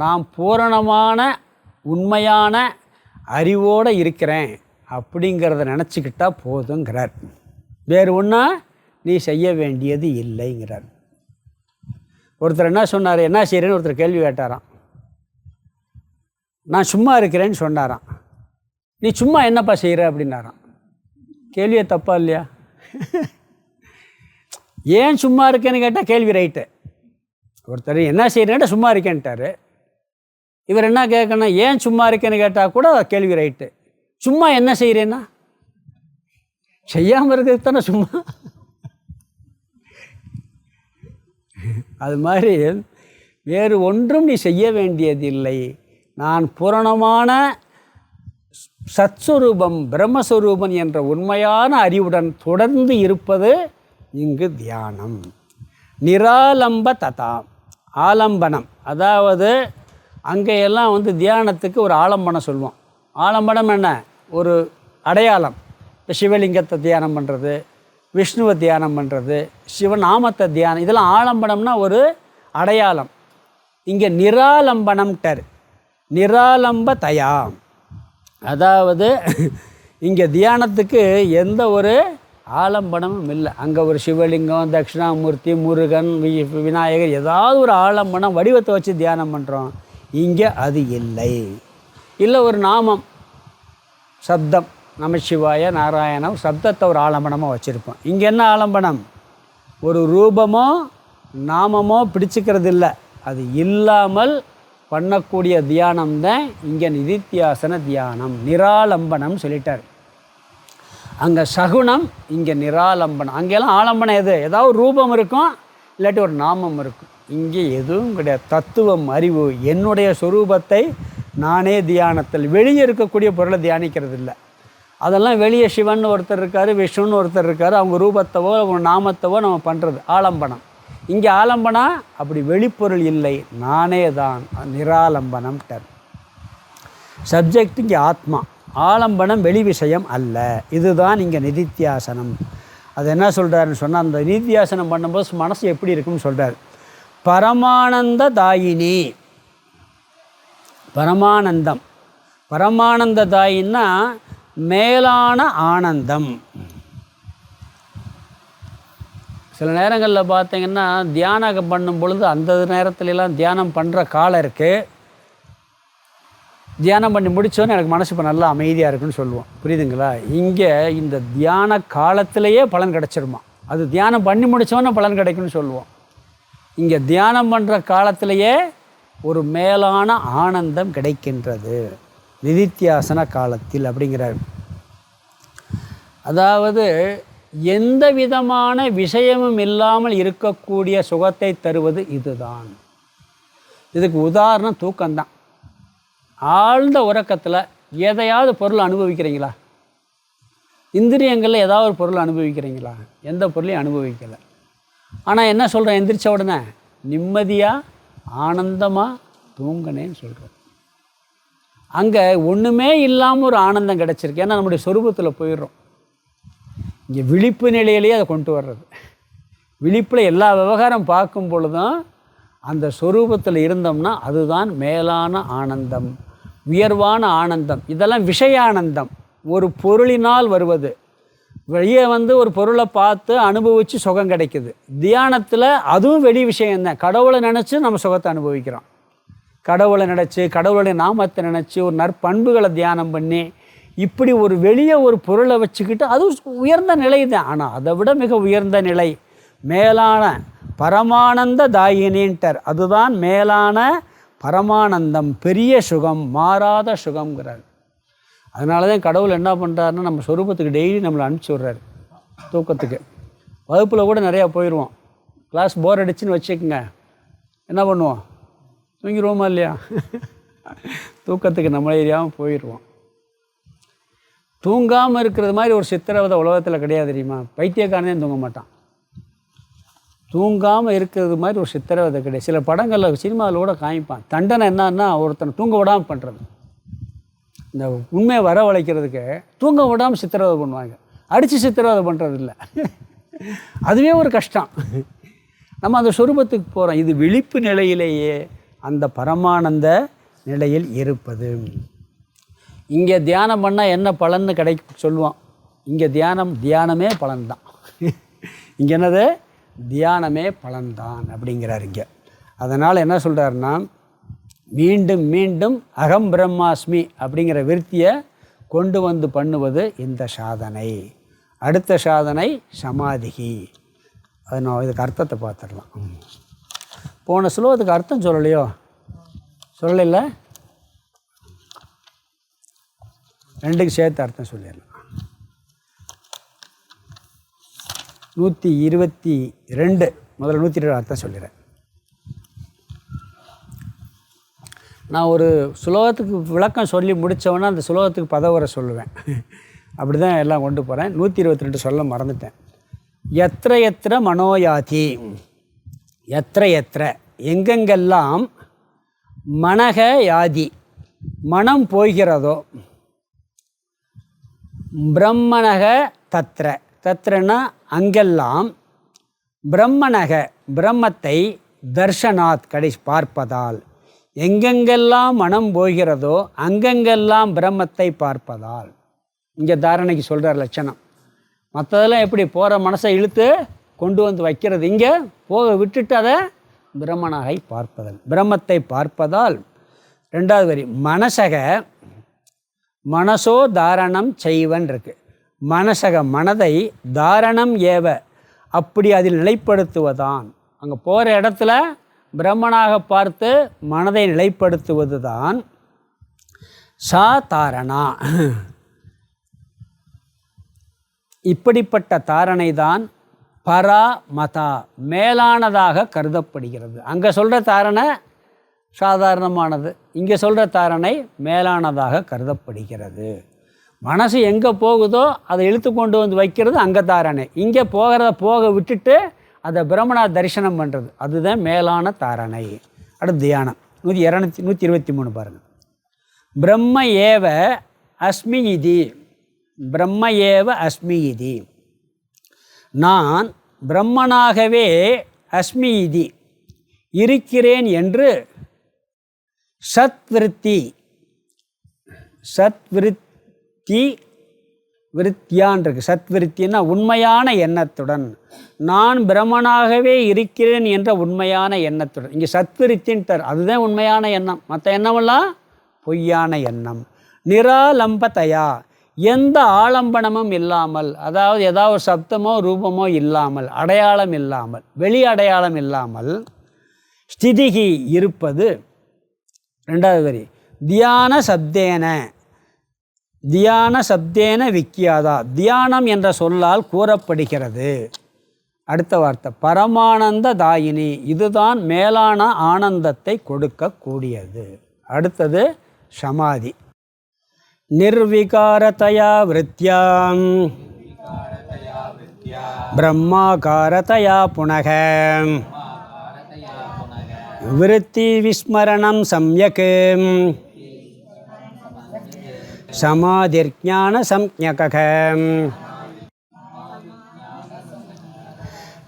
நான் பூரணமான உண்மையான அறிவோடு இருக்கிறேன் அப்படிங்கிறத நினச்சிக்கிட்டா போதுங்கிறார். வேறு ஒன்றா நீ செய்ய வேண்டியது இல்லைங்கிறார். ஒருத்தர் என்ன சொன்னார், என்ன செய்கிறேன்னு ஒருத்தர் கேள்வி கேட்டாராம். நான் சும்மா இருக்கிறேன்னு சொன்னாராம். நீ சும்மா என்னப்பா செய்கிற அப்படின்னாராம். கேள்வியே தப்பா இல்லையா? ஏன் சும்மா இருக்கேன்னு கேட்டால் கேள்வி ரைட்டு. ஒருத்தர் என்ன செய்கிறேன்ட்டு சும்மா இருக்கேன்ட்டார். இவர் என்ன கேட்கணும், ஏன் சும்மா இருக்கேன்னு கேட்டால் கூட கேள்வி ரைட்டு. சும்மா என்ன செய்கிறேன்னா செய்யாமல் இருக்கிறது தானே சும்மா. அது மாதிரி வேறு ஒன்றும் நீ செய்ய வேண்டியதில்லை. நான் பூரணமான சத்ஸ்வரூபம் பிரம்மஸ்வரூபன் என்ற உண்மையான அறிவுடன் தொடர்ந்து இருப்பது இங்கு தியானம். நிராலம்ப ததா, ஆலம்பனம். அதாவது அங்கேயெல்லாம் தியானத்துக்கு ஒரு ஆலம்பனம் சொல்லுவோம். ஆலம்பனம் என்ன? ஒரு அடையாளம். இப்போ சிவலிங்கத்தை தியானம் பண்ணுறது, விஷ்ணுவை தியானம் பண்ணுறது, சிவநாமத்தை தியானம், இதெல்லாம் ஆலம்பனம்னா ஒரு அடையாளம். இங்கே நிராலம்பனம்ட்டார். நிராலம்ப தயா, அதாவது இங்கே தியானத்துக்கு எந்த ஒரு ஆலம்பனமும் இல்லை. அங்கே ஒரு சிவலிங்கம், தட்சிணாமூர்த்தி, முருகன், விநாயகர், ஏதாவது ஒரு ஆலம்பனம் வடிவத்தை வச்சு தியானம் பண்ணுறோம். இங்கே அது இல்லை. இல்லை ஒரு நாமம், சப்தம், நமசிவாய, நாராயணம், சப்தத்தை ஒரு ஆலம்பனமாக வச்சுருப்போம். இங்கே என்ன ஆலம்பனம்? ஒரு ரூபமோ நாமமோ பிடிச்சிக்கிறது இல்லை. அது இல்லாமல் பண்ணக்கூடிய தியானம் தான் இங்கே நிதித்தியாசன தியானம். நிராலம்பனம் சொல்லிட்டார். அங்கே சகுனம், இங்கே நிராலம்பனம். அங்கெல்லாம் ஆலம்பனம் எது? ஏதாவது ரூபம் இருக்கும், இல்லாட்டி ஒரு நாமம் இருக்கும். இங்கே எதுவும் கிடையாது. தத்துவம், அறிவு, என்னுடைய சொரூபத்தை நானே தியானத்தில். வெளியே இருக்கக்கூடிய பொருளை தியானிக்கிறது இல்லை. அதெல்லாம் வெளியே சிவன் ஒருத்தர் இருக்கார், விஷ்ணுன்னு ஒருத்தர் இருக்கார், அவங்க ரூபத்தவோ அவங்க நாமத்தவோ நம்ம பண்ணுறது ஆலம்பனம். இங்கே ஆலம்பனா அப்படி வெளிப்பொருள் இல்லை, நானே தான். நிராலம்பனம்ட்டார். சப்ஜெக்ட் இங்கே ஆத்மா, ஆலம்பனம் வெளி விஷயம் அல்ல. இதுதான் இங்கே நிதித்தியாசனம். அது என்ன சொல்கிறாருன்னு சொன்னால், அந்த நிதித்தியாசனம் பண்ணும்போது மனசு எப்படி இருக்குன்னு சொல்கிறார். பரமானந்த தாயினி, பரமானந்தம். பரமானந்த தாயின்னா மேலான ஆனந்தம். சில நேரங்களில் பார்த்தீங்கன்னா தியானம் பண்ணும் பொழுது அந்த நேரத்துலலாம் தியானம் பண்ணுற காலம் இருக்குது. தியானம் பண்ணி முடித்தோன்னே எனக்கு மனசு இப்போ நல்லா அமைதியாக இருக்குன்னு சொல்லுவோம். புரியுதுங்களா? இங்கே இந்த தியான காலத்திலேயே பலன் கிடச்சிருமா. அது தியானம் பண்ணி முடித்தோன்னே பலன் கிடைக்குன்னு சொல்லுவோம். இங்கே தியானம் பண்ணுற காலத்திலேயே ஒரு மேலான ஆனந்தம் கிடைக்கின்றது நிதித்தியாசன காலத்தில் அப்படிங்கிறார். அதாவது எந்த விதமான விஷயமும் இல்லாமல் இருக்கக்கூடிய சுகத்தை தருவது இதுதான். இதுக்கு உதாரணம் தூக்கம்தான். ஆழ்ந்த உறக்கத்தில் எதையாவது பொருள் அனுபவிக்கிறீங்களா? இந்திரியங்களில் ஏதாவது ஒரு பொருள் அனுபவிக்கிறீங்களா? எந்த பொருளையும் அனுபவிக்கலை. ஆனால் என்ன சொல்கிறேன், எந்திரிச்ச உடனே நிம்மதியாக ஆனந்தமாக தூங்கினேன்னு சொல்கிறேன். அங்கே ஒன்றுமே இல்லாமல் ஒரு ஆனந்தம் கிடச்சிருக்கு. ஏன்னா நம்முடைய சொரூபத்தில் போயிடுறோம். இங்கே விழிப்பு நிலையிலேயே அதை கொண்டு வர்றது. விழிப்பில் எல்லா விவகாரம் பார்க்கும் பொழுதும் அந்த சொரூபத்தில் இருந்தோம்னா அதுதான் மேலான ஆனந்தம், உயர்வான ஆனந்தம். இதெல்லாம் விஷயானந்தம், ஒரு பொருளினால் வருவது. வெளியே ஒரு பொருளை பார்த்து அனுபவித்து சுகம் கிடைக்குது. தியானத்தில் அதுவும் வெளி விஷயம்தான். கடவுளை நினச்சி நம்ம சுகத்தை அனுபவிக்கிறோம். கடவுளை நினச்சி, கடவுளுடைய நாமத்தை நினச்சி, ஒரு நற்பண்புகளை தியானம் பண்ணி, இப்படி ஒரு வெளியே ஒரு பொருளை வச்சுக்கிட்டு அது உயர்ந்த நிலை தான். ஆனால் அதை விட மிக உயர்ந்த நிலை மேலான பரமானந்த தாயினின்ட்டர். அதுதான் மேலான பரமானந்தம், பெரிய சுகம், மாறாத சுகம்ங்கிறார். அதனால தான் கடவுள் என்ன பண்ணுறாருன்னா நம்ம சொரூபத்துக்கு டெய்லி நம்மளை அனுப்பிச்சி விட்றாரு தூக்கத்துக்கு. வகுப்பில் கூட நிறையா போயிடுவோம். கிளாஸ் போர் அடிச்சுன்னு வச்சுக்கோங்க, என்ன பண்ணுவோம்? தூங்கிடுவோமா இல்லையா? தூக்கத்துக்கு நம்மளே தெரியாமல் போயிடுவோம். தூங்காமல் இருக்கிறது மாதிரி ஒரு சித்திரவதை உலகத்தில் கிடையாது தெரியுமா? பைத்தியக்காரனே தூங்க மாட்டான். தூங்காமல் இருக்கிறது மாதிரி ஒரு சித்திரவதை கிடையாது. சில படங்களில் சினிமாவில் கூட காமிப்பான். தண்டனை என்னன்னா ஒருத்தனை தூங்க விடாமல் பண்ணுறது. இந்த உண்மையை வரவழைக்கிறதுக்கு தூங்க விடாமல் சித்திரவதை பண்ணுவாங்க. அடித்து சித்திரவதை பண்ணுறது இல்லை. அதுவே ஒரு கஷ்டம். நம்ம அந்த சொரூபத்துக்கு போகிறோம். இது விழிப்பு நிலையிலேயே அந்த பரமானந்த நிலையில் இருப்பது. இங்கே தியானம் பண்ணால் என்ன பலன்னு சொல்லுவோம். இங்கே தியானமே பலன்தான். இங்கே என்னது? தியானமே பலன்தான் அப்படிங்கிறார் இங்கே. அதனால் என்ன சொல்கிறாருன்னா, மீண்டும் மீண்டும் அகம் பிரம்மாஸ்மி அப்படிங்கிற விருத்தியை கொண்டு வந்து பண்ணுவது இந்த சாதனை. அடுத்த சாதனை சமாதிகி. அது நான் இதுக்கு அர்த்தத்தை பார்த்துடலாம். போன ஸ்லோகத்துக்கு அர்த்தம் சொல்லலையோ? சொல்லலை, ரெண்டுக்கு சேர்த்து அர்த்தம் சொல்லிடலாம். 122 முதல்ல 122 அர்த்தம் சொல்லிடுறேன். நான் ஒரு சுலோகத்துக்கு விளக்கம் சொல்லி முடித்தவொன்னே அந்த சுலோகத்துக்கு பதவரை சொல்லுவேன். அப்படி தான் எல்லாம் கொண்டு போகிறேன். 122 சொல்ல மறந்துட்டேன். எத்திர எத்திர மனோயாதி, எத்திர எத்திர எங்கெங்கெல்லாம் மனக யாதி மனம் போகிறதோ, பிரம்மணக தத்ர, தத்ரனா அங்கெல்லாம், பிரம்மணக பிரம்மத்தை தர்ஷனாத் பார்ப்பதால், எங்கெங்கெல்லாம் மனம் போகிறதோ அங்கெங்கெல்லாம் பிரம்மத்தை பார்ப்பதால். இங்கே தாரணைக்கு சொல்கிறார் லட்சணம். மற்றதெல்லாம் எப்படி போகிற மனசை இழுத்து கொண்டு வந்து வைக்கிறது, இங்கே போக விட்டுட்டு அதை பிரம்மனாகை பார்ப்பதல், பிரம்மத்தை பார்ப்பதால். ரெண்டாவது வரி மனசக மனசோ தாரணம் செய்வன் இருக்கு. மனசக மனதை தாரணம் ஏவ அப்படி அதில் நிலைப்படுத்துவதான். அங்கே போகிற இடத்துல பிரம்மனாக பார்த்து மனதை நிலைப்படுத்துவது தான் சா தாரணா. இப்படிப்பட்ட தாரணை தான் பரா மதா மேலானதாக கருதப்படுகிறது. அங்கே சொல்கிற தாரணை சாதாரணமானது, இங்கே சொல்கிற தாரணை மேலானதாக கருதப்படுகிறது. மனசு எங்கே போகுதோ அதை இழுத்து கொண்டு வந்து வைக்கிறது அங்கே தாரணை. இங்கே போக விட்டுட்டு அதை பிரம்மணா தரிசனம் பண்ணுறது, அதுதான் மேலான தாரணை. அடுத்து தியானம் 123 பாருங்கள். பிரம்ம ஏவ அஸ்மி இதி, பிரம்ம ஏவ அஸ்மி இதி, நான் பிரம்மனாகவே அஸ்மி இதி இருக்கிறேன் என்று சத்விருத்தி, சத்விருத்தி விருத்தியான் இருக்கு. சத்விருத்தின்னா உண்மையான எண்ணத்துடன், நான் பிரம்மனாகவே இருக்கிறேன் என்ற உண்மையான எண்ணத்துடன். இங்கே சத்விருத்தின்ட்டார், அதுதான் உண்மையான எண்ணம். மற்ற எண்ணமெல்லாம் பொய்யான எண்ணம். நிராலம்பதையா எந்த ஆலம்பனமும் இல்லாமல், அதாவது ஏதாவது ஒரு சப்தமோ ரூபமோ இல்லாமல், அடையாளம் இல்லாமல், வெளி அடையாளம் இல்லாமல் ஸ்திதிகி இருப்பது. ரெண்டாவது வரி தியான சப்தேன, தியான சப்தேன விக்கியாதா, தியானம் என்ற சொல்லால் கூறப்படுகிறது. அடுத்த வார்த்தை பரமானந்த தாயினி, இதுதான் மேலான ஆனந்தத்தை கொடுக்கக்கூடியது. அடுத்தது சமாதி. நிர்விகாரதயா விருத்தியாம் பிரம்மாகாரதயா புனக விருத்தி விஸ்மரணம் சம்யக் சமாதிர்ஞான சம்ஞக.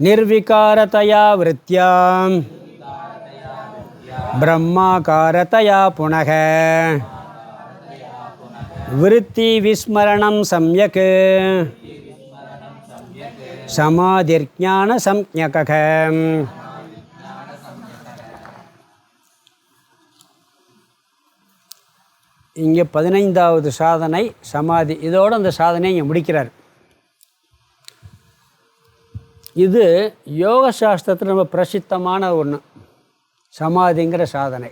நிர்விகாரதயா விருத்தியாம் பிரம்மாகாரதயா புனக விருத்தி விஸ்மரணம் சம்யக் சமாதிர்ஞான சம்ஞக. இங்கே 15வது சாதனை சமாதி. இதோடு அந்த சாதனையை இங்கே முடிக்கிறார். இது யோக சாஸ்திரத்தில் ரொம்ப பிரசித்தமான ஒன்று, சமாதிங்கிற சாதனை.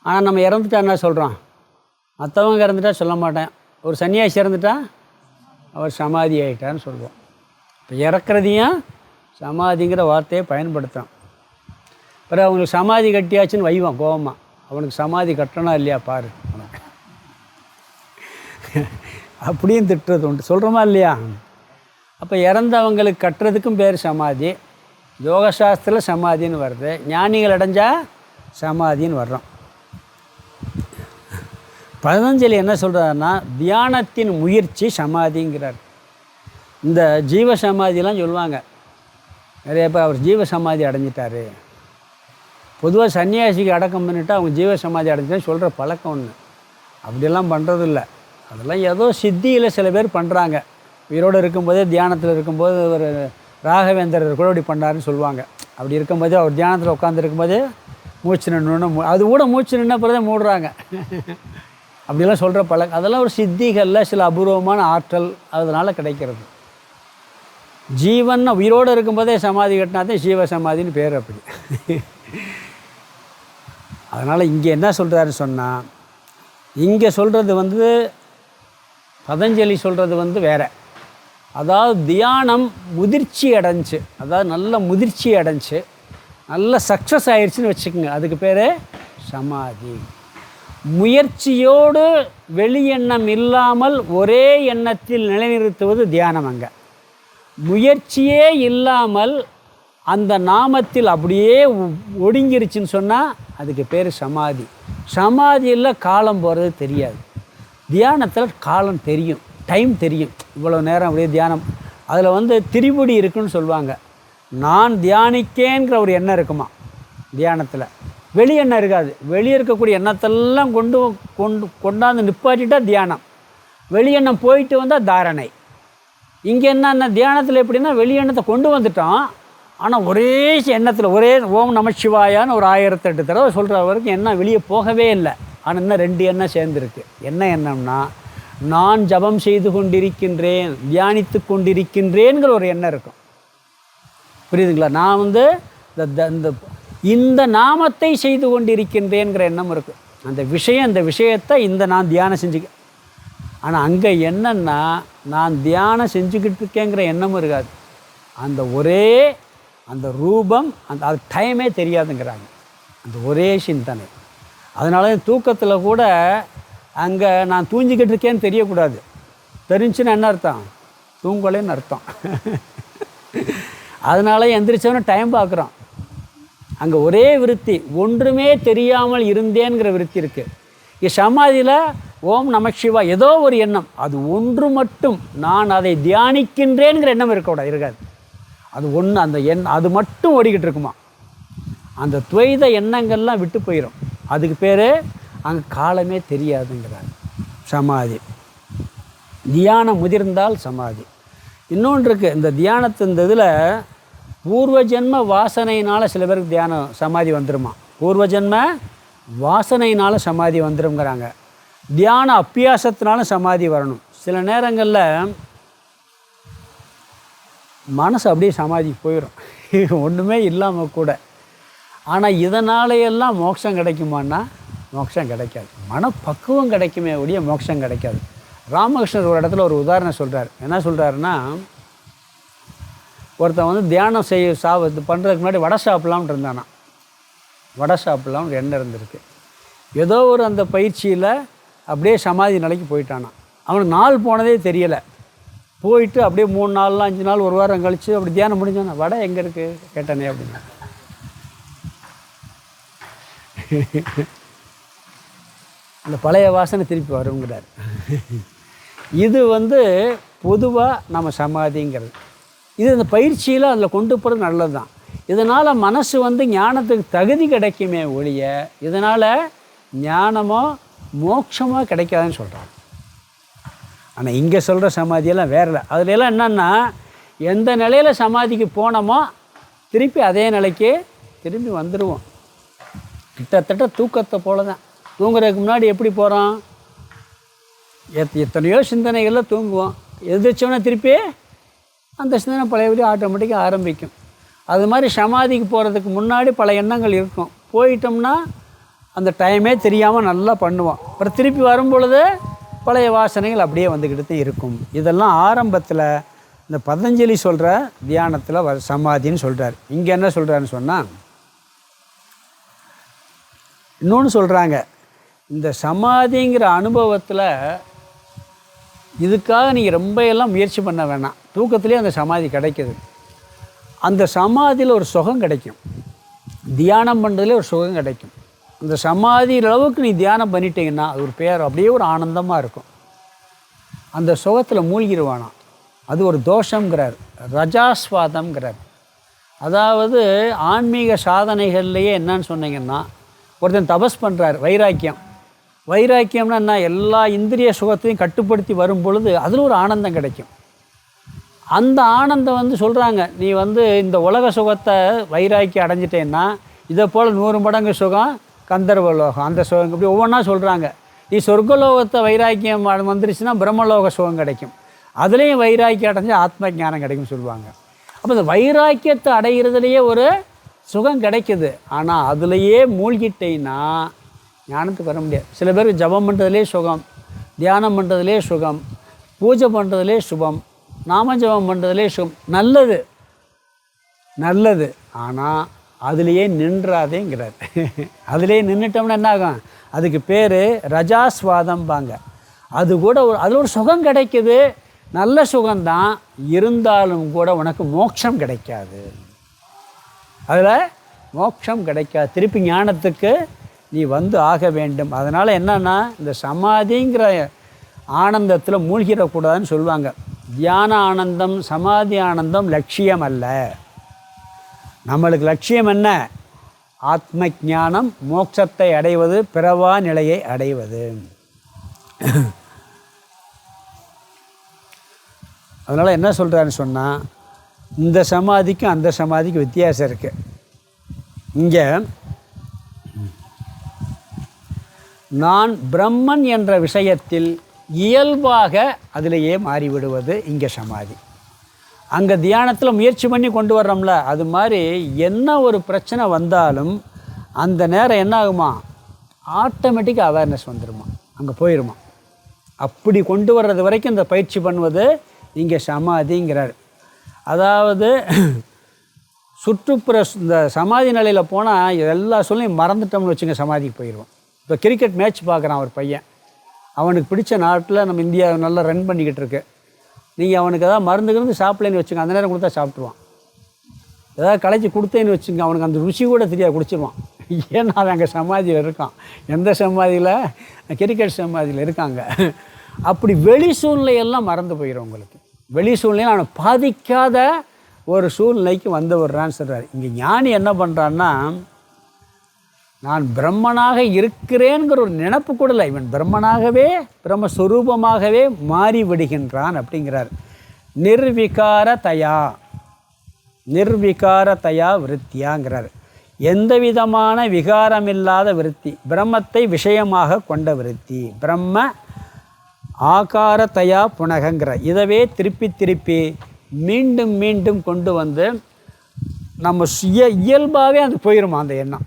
ஆனால் நம்ம இறந்துட்டா என்ன சொல்கிறோம்? மற்றவங்க இறந்துட்டா சொல்ல மாட்டேன். ஒரு சன்னியாசி இறந்துட்டா அவர் சமாதி ஆகிட்டான்னு சொல்லுவோம். இப்போ இறக்குறதையும் சமாதிங்கிற வார்த்தையை பயன்படுத்துகிறோம். பிறகு அவங்களுக்கு சமாதி கட்டியாச்சுன்னு வைவான் கோபமாக, அவனுக்கு சமாதி கட்டணும் இல்லையா பாரு உனக்கு அப்படியும் திட்டுறது உண்டு, சொல்கிறோமா இல்லையா? அப்போ இறந்தவங்களுக்கு கட்டுறதுக்கும் பேர் சமாதி. யோகசாஸ்திரத்தில் சமாதின்னு வருது, ஞானிகள் அடைஞ்சால் சமாதின்னு வர்றோம். பதஞ்சலி என்ன சொல்கிறாருன்னா, தியானத்தின் முயற்சி சமாதிங்கிறார். இந்த ஜீவ சமாதிலாம் சொல்லுவாங்க நிறைய பேர், அவர் ஜீவ சமாதி அடைஞ்சிட்டாரு. பொதுவாக சன்னியாசிக்கு அடக்கம் பண்ணிவிட்டு அவங்க ஜீவ சமாதி அடைஞ்சிட்டா சொல்கிற பழக்கம் ஒன்று. அப்படியெல்லாம் பண்ணுறது இல்லை. அதெல்லாம் ஏதோ சித்தியில் சில பேர் பண்ணுறாங்க. உயிரோடு இருக்கும்போதே தியானத்தில் இருக்கும்போது ஒரு ராகவேந்தர் கூட இப்படி பண்ணாருன்னு சொல்லுவாங்க. அப்படி இருக்கும்போதே அவர் தியானத்தில் உட்காந்துருக்கும்போதே மூச்சு நின்று அது கூட மூச்சு நின்ன பிறகு மூடுறாங்க அப்படிலாம் சொல்கிற பழக்கம். அதெல்லாம் ஒரு சித்திகளில் சில அபூர்வமான ஆற்றல் அதனால் கிடைக்கிறது. ஜீவன் உயிரோடு இருக்கும்போதே சமாதி கட்டினாதே ஜீவ சமாதின்னு பேர். அப்படி அதனால் இங்கே என்ன சொல்கிறாருன்னு சொன்னால், இங்கே சொல்கிறது பதஞ்சலி சொல்கிறது வேறு. அதாவது தியானம் முதிர்ச்சி அடைஞ்சு, அதாவது நல்ல முதிர்ச்சி அடைஞ்சு நல்ல சக்ஸஸ் ஆயிடுச்சுன்னு வச்சுக்கோங்க, அதுக்கு பேர் சமாதி. முயற்சியோடு வெளி எண்ணம் இல்லாமல் ஒரே எண்ணத்தில் நிலைநிறுத்துவது தியானம். அங்கே முயற்சியே இல்லாமல் அந்த நாமத்தில் அப்படியே ஒடுங்கிருச்சுன்னு சொன்னால் அதுக்கு பேர் சமாதி. சமாதியில் காலம் போகிறது தெரியாது, தியானத்தில் காலம் தெரியும், டைம் தெரியும். இவ்வளோ நேரம் அப்படியே தியானம். அதில் திரிபுடி இருக்குன்னு சொல்லுவாங்க. நான் தியானிக்கேங்கிற ஒரு எண்ணம் இருக்குமா தியானத்தில், வெளி எண்ணம் இருக்காது. வெளியே இருக்கக்கூடிய எண்ணத்தெல்லாம் கொண்டாந்து நிப்பாட்டிட்டா தியானம். வெளி எண்ணம் போயிட்டு வந்தால் தாரணை. இங்கே என்னென்ன தியானத்தில் எப்படின்னா, வெளி எண்ணத்தை கொண்டு வந்துட்டோம், ஆனால் ஒரே எண்ணத்தில் ஒரே ஓம் நமச்சிவாயான்னு ஒரு 1008 தடவை சொல்கிற வரைக்கும் என்ன வெளியே போகவே இல்லை. ஆனால் இன்னும் 2 எண்ணம் சேர்ந்துருக்கு. என்ன எண்ணம்னா, நான் ஜபம் செய்து கொண்டிருக்கின்றேன், தியானித்து கொண்டிருக்கின்றேங்கிற ஒரு எண்ணம் இருக்கும். புரியுதுங்களா? நான் இந்த நாமத்தை செய்து கொண்டிருக்கின்றேங்கிற எண்ணம் இருக்குது. அந்த விஷயத்தை நான் தியானம் செஞ்சுக்க. ஆனால் அங்கே என்னன்னா, நான் தியானம் செஞ்சுக்கிட்டு இருக்கேங்கிற எண்ணமும் இருக்காது. அந்த ரூபம் அது டைமே தெரியாதுங்கிறாங்க. அந்த ஒரே சிந்தனை. அதனால தூக்கத்தில் கூட அங்கே நான் தூங்கிக்கிட்டு இருக்கேன்னு தெரியக்கூடாது. தெரிஞ்சுன்னா என்ன அர்த்தம்? தூங்கலேன்னு அர்த்தம். அதனால எந்திரிச்சவன டைம் பார்க்குறோம். அங்கே ஒரே விருத்தி, ஒன்றுமே தெரியாமல் இருந்தேங்கிற விருத்தி இருக்குது. இங்கே சமாதியில் ஓம் நமச்சிவா ஏதோ ஒரு எண்ணம், அது ஒன்று மட்டும், நான் அதை தியானிக்கின்றேங்கிற எண்ணம் இருக்காது. அது ஒன்று, அது மட்டும் ஓடிக்கிட்டு இருக்குமா. அந்த துவைத எண்ணங்கள்லாம் விட்டு போயிடும். அதுக்கு பேர் அங்கே காலமே தெரியாதுங்கிறாங்க. சமாதி. தியானம் முதிர்ந்தால் சமாதி. இன்னொன்று இருக்குது, இந்த தியானத்து இதில் பூர்வ ஜென்ம வாசனையினால் சில பேருக்கு சமாதி வந்துடுமா. பூர்வ ஜென்ம வாசனையினால் சமாதி வந்துடுங்கிறாங்க. தியான அபியாசத்தினாலும் சமாதி வரணும். சில நேரங்களில் மனசு அப்படியே சமாதி போயிடும், ஒன்றுமே இல்லாமல் கூட. ஆனால் இதனாலேயெல்லாம் மோட்சம் கிடைக்குமான்னா மோட்சம் கிடைக்காது. மனப்பக்குவம் கிடைக்குமே ஒழிய மோட்சம் கிடைக்காது. ராமகிருஷ்ணர் ஒரு இடத்துல ஒரு உதாரணம் சொல்கிறார். என்ன சொல்கிறாருன்னா, ஒருத்தன் தியானம் பண்ணுறதுக்கு முன்னாடி வடை சாப்பிட்லாம்னு இருந்தானா. வடை சாப்பிட்லாம்னு எண்ணம் இருந்திருக்கு. ஏதோ ஒரு அந்த பயிற்சியில் அப்படியே சமாதி நிலைக்கு போயிட்டானா. அவனுக்கு நாள் போனதே தெரியலை. போயிட்டு அப்படியே 3 நாள் 5 நாள் 1 வாரம் கழித்து அப்படி தியானம் முடிஞ்சானா, வடை எங்கே இருக்குது கேட்டானே அப்படின்னா. அந்த பழைய வாசனை திருப்பி வருங்கிறார். இது பொதுவாக நம்ம சமாதிங்கிறது. இது இந்த பயிற்சியில் அதில் கொண்டு போகிறது நல்லது தான். இதனால் மனசு ஞானத்துக்கு தகுதி கிடைக்குமே ஒழிய இதனால் ஞானமோ மோட்சமோ கிடைக்காதுன்னு சொல்கிறாங்க. ஆனால் இங்கே சொல்கிற சமாதியெல்லாம் வேறு இல்லை. அதுலெல்லாம் என்னென்னா, எந்த நிலையில் சமாதிக்கு போனோமோ திருப்பி அதே நிலைக்கு திரும்பி வந்துடுவோம். கிட்டத்தட்ட தூக்கத்தை போல தான். தூங்குறதுக்கு முன்னாடி எப்படி போகிறோம்? எத்தனையோ சிந்தனைகளில் தூங்குவோம். எதிர்த்தோன்னா திருப்பி அந்த சிந்தனை பழையபடி ஆட்டோமேட்டிக்காக ஆரம்பிக்கும். அது மாதிரி சமாதிக்கு போகிறதுக்கு முன்னாடி பல எண்ணங்கள் இருக்கும். போயிட்டோம்னா அந்த டைமே தெரியாமல் நல்லா பண்ணுவோம். அப்புறம் திருப்பி வரும்பொழுது பழைய வாசனைகள் அப்படியே வந்துக்கிட்டு இருக்கும். இதெல்லாம் ஆரம்பத்தில் இந்த பதஞ்சலி சொல்கிற தியானத்தில் சமாதின்னு சொல்கிறார். இங்கே என்ன சொல்கிறாருன்னு சொன்னால், இன்னொன்று சொல்கிறாங்க, இந்த சமாதிங்கிற அனுபவத்தில் இதுக்காக நீங்கள் ரொம்ப எல்லாம் முயற்சி பண்ண வேணாம். தூக்கத்திலே அந்த சமாதி கிடைக்கிது. அந்த சமாதியில் ஒரு சுகம் கிடைக்கும். தியானம் பண்ணுறதுலே ஒரு சுகம் கிடைக்கும். அந்த சமாதி அளவுக்கு நீ தியானம் பண்ணிட்டீங்கன்னா அது ஒரு பேர் அப்படியே ஒரு ஆனந்தமாக இருக்கும். அந்த சுகத்தில் மூழ்கிடுவானாம். அது ஒரு தோஷங்கிறார், ரஜாஸ்வாதம்ங்கிறார். அதாவது ஆன்மீக சாதனைகள்லையே என்னன்னு சொன்னீங்கன்னா, ஒருத்தன் தபஸ் பண்ணுறார், வைராக்கியம்னா என்ன? எல்லா இந்திரிய சுகத்தையும் கட்டுப்படுத்தி வரும் பொழுது அதில் ஒரு ஆனந்தம் கிடைக்கும். அந்த ஆனந்தம் சொல்கிறாங்க, நீ இந்த உலக சுகத்தை வைராக்கியம் அடைஞ்சிட்டேன்னா இதை போல் 100 மடங்கு சுகம் கந்தர்வலோகம், அந்த சுகம் இப்படி ஒவ்வொன்றா சொல்கிறாங்க. நீ சொர்க்கலோகத்தை வைராக்கியம் வந்துருச்சுன்னா பிரம்மலோக சுகம் கிடைக்கும். அதுலேயும் வைராக்கியம் அடைஞ்சு ஆத்ம ஞானம் கிடைக்கும் சொல்லுவாங்க. அப்போ இந்த வைராக்கியத்தை அடைகிறதுலையே ஒரு சுகம் கிடைக்குது. ஆனால் அதுலேயே மூழ்கிட்டேன்னா ஞானத்துக்கு வர முடியாது. சில பேருக்கு ஜபம் பண்ணுறதுலே சுகம், தியானம் பண்ணுறதுலே சுகம், பூஜை பண்ணுறதுலே சுகம், நாம ஜபம் பண்ணுறதுலே சுகம். நல்லது. ஆனால் அதுலேயே நின்றாதேங்கிறார். அதுலேயே நின்றுட்டோம்னா என்ன ஆகும்? அதுக்கு பேர் ரஜாஸ்வாதம்பாங்க. அது கூட அதில் ஒரு சுகம் கிடைக்குது, நல்ல சுகம்தான். இருந்தாலும் கூட உனக்கு மோட்சம் கிடைக்காது. அதில் மோட்சம் கிடைக்காது. திருப்பி ஞானத்துக்கு நீ ஆக வேண்டும். அதனால் என்னென்னா, இந்த சமாதிங்கிற ஆனந்தத்தில் மூழ்கிடக்கூடாதுன்னு சொல்லுவாங்க. தியான ஆனந்தம், சமாதி ஆனந்தம் லட்சியம் அல்ல. நம்மளுக்கு லட்சியம் என்ன? ஆத்ம ஞானம், மோட்சத்தை அடைவது, பிறவா நிலையை அடைவது. அதனால் என்ன சொல்கிறான்னு சொன்னால், இந்த சமாதிக்கும் அந்த சமாதிக்கும் வித்தியாசம் இருக்குது. இங்கே நான் பிரம்மன் என்ற விஷயத்தில் இயல்பாக அதிலேயே மாறிவிடுவது இங்கே சமாதி. அங்கே தியானத்தில் முயற்சி பண்ணி கொண்டு வர்றோம்ல, அது மாதிரி என்ன ஒரு பிரச்சனை வந்தாலும் அந்த நேரம் என்ன ஆகுமா? ஆட்டோமேட்டிக்காக அவேர்னஸ் வந்துடுமா, அங்கே போயிடுமா. அப்படி கொண்டு வர்றது வரைக்கும் இந்த பயிற்சி பண்ணுவது இங்கே சமாதிங்கிறார். அதாவது சுற்றுப்புற இந்த சமாதி நிலையில் போனால் எல்லா சொல்லையும் மறந்துட்டோம்னு வச்சுங்க, சமாதிக்கு போயிடுவோம். இப்போ கிரிக்கெட் மேட்ச் பார்க்குறான் ஒரு பையன், அவனுக்கு பிடிச்ச நாட்டில் நம்ம இந்தியா நல்லா ரன் பண்ணிக்கிட்டு இருக்கு. நீங்கள் அவனுக்கு எதாவது மருந்துக்கிறது சாப்பிட்லேன்னு வச்சுங்க, அந்த நேரம் கொடுத்தா சாப்பிட்ருவான். ஏதாவது களைச்சி கொடுத்தேன்னு வச்சுங்க, அவனுக்கு அந்த ருசி கூட தெரியாது, குடிச்சிடுவான். ஏன்னா அவன் அங்கே சமாதியில் இருக்கான். எந்த சமாதியில்? கிரிக்கெட் சமாதியில் இருக்காங்க. அப்படி வெளி சூழ்நிலையெல்லாம் மறந்து போயிடும் உங்களுக்கு. வெளி சூழ்நிலையில் அவனை பாதிக்காத ஒரு சூழ்நிலைக்கு விடுறான்னு சொல்கிறார். இங்கே ஞானி என்ன பண்ணுறான்னா, நான் பிரம்மனாக இருக்கிறேங்கிற ஒரு நினப்பு கூட இல்லை, இவன் பிரம்மனாகவே பிரம்மஸ்வரூபமாகவே மாறி விடுகின்றான் அப்படிங்கிறார். நிர்விகாரதயா விருத்தியாங்கிறார். எந்த விதமான விகாரமில்லாத விருத்தி, பிரம்மத்தை விஷயமாக கொண்ட விருத்தி, பிரம்ம ஆகாரதயா புனகங்கிறார். இதவே திருப்பி மீண்டும் மீண்டும் கொண்டு நம்ம இயல்பாகவே அது போயிடுமா. அந்த எண்ணம்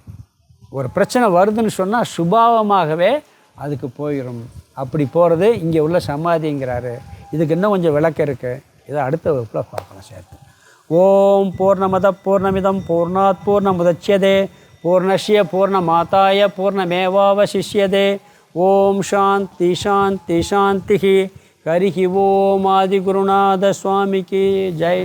ஒரு பிரச்சனை வருதுன்னு சொன்னால் சுபாவமாகவே அதுக்கு போயிடும். அப்படி போகிறது இங்கே உள்ள சமாதிங்கிறாரு. இதுக்கு இன்னும் கொஞ்சம் விளக்கம் இருக்குது, இதை அடுத்த வகுப்பில் பார்க்கலாம் சேர்த்து. ஓம் பூர்ணமத பூர்ணமிதம் பூர்ணாத் பூர்ணமுதட்சியதே பூர்ணஸ்ய பூர்ணமாதாய பூர்ணமேவாவசிஷ்யதே. ஓம் சாந்தி சாந்தி சாந்தி. ஹரிஹி ஓம் ஆதிகுருநாத சுவாமிக்கு ஜெய்.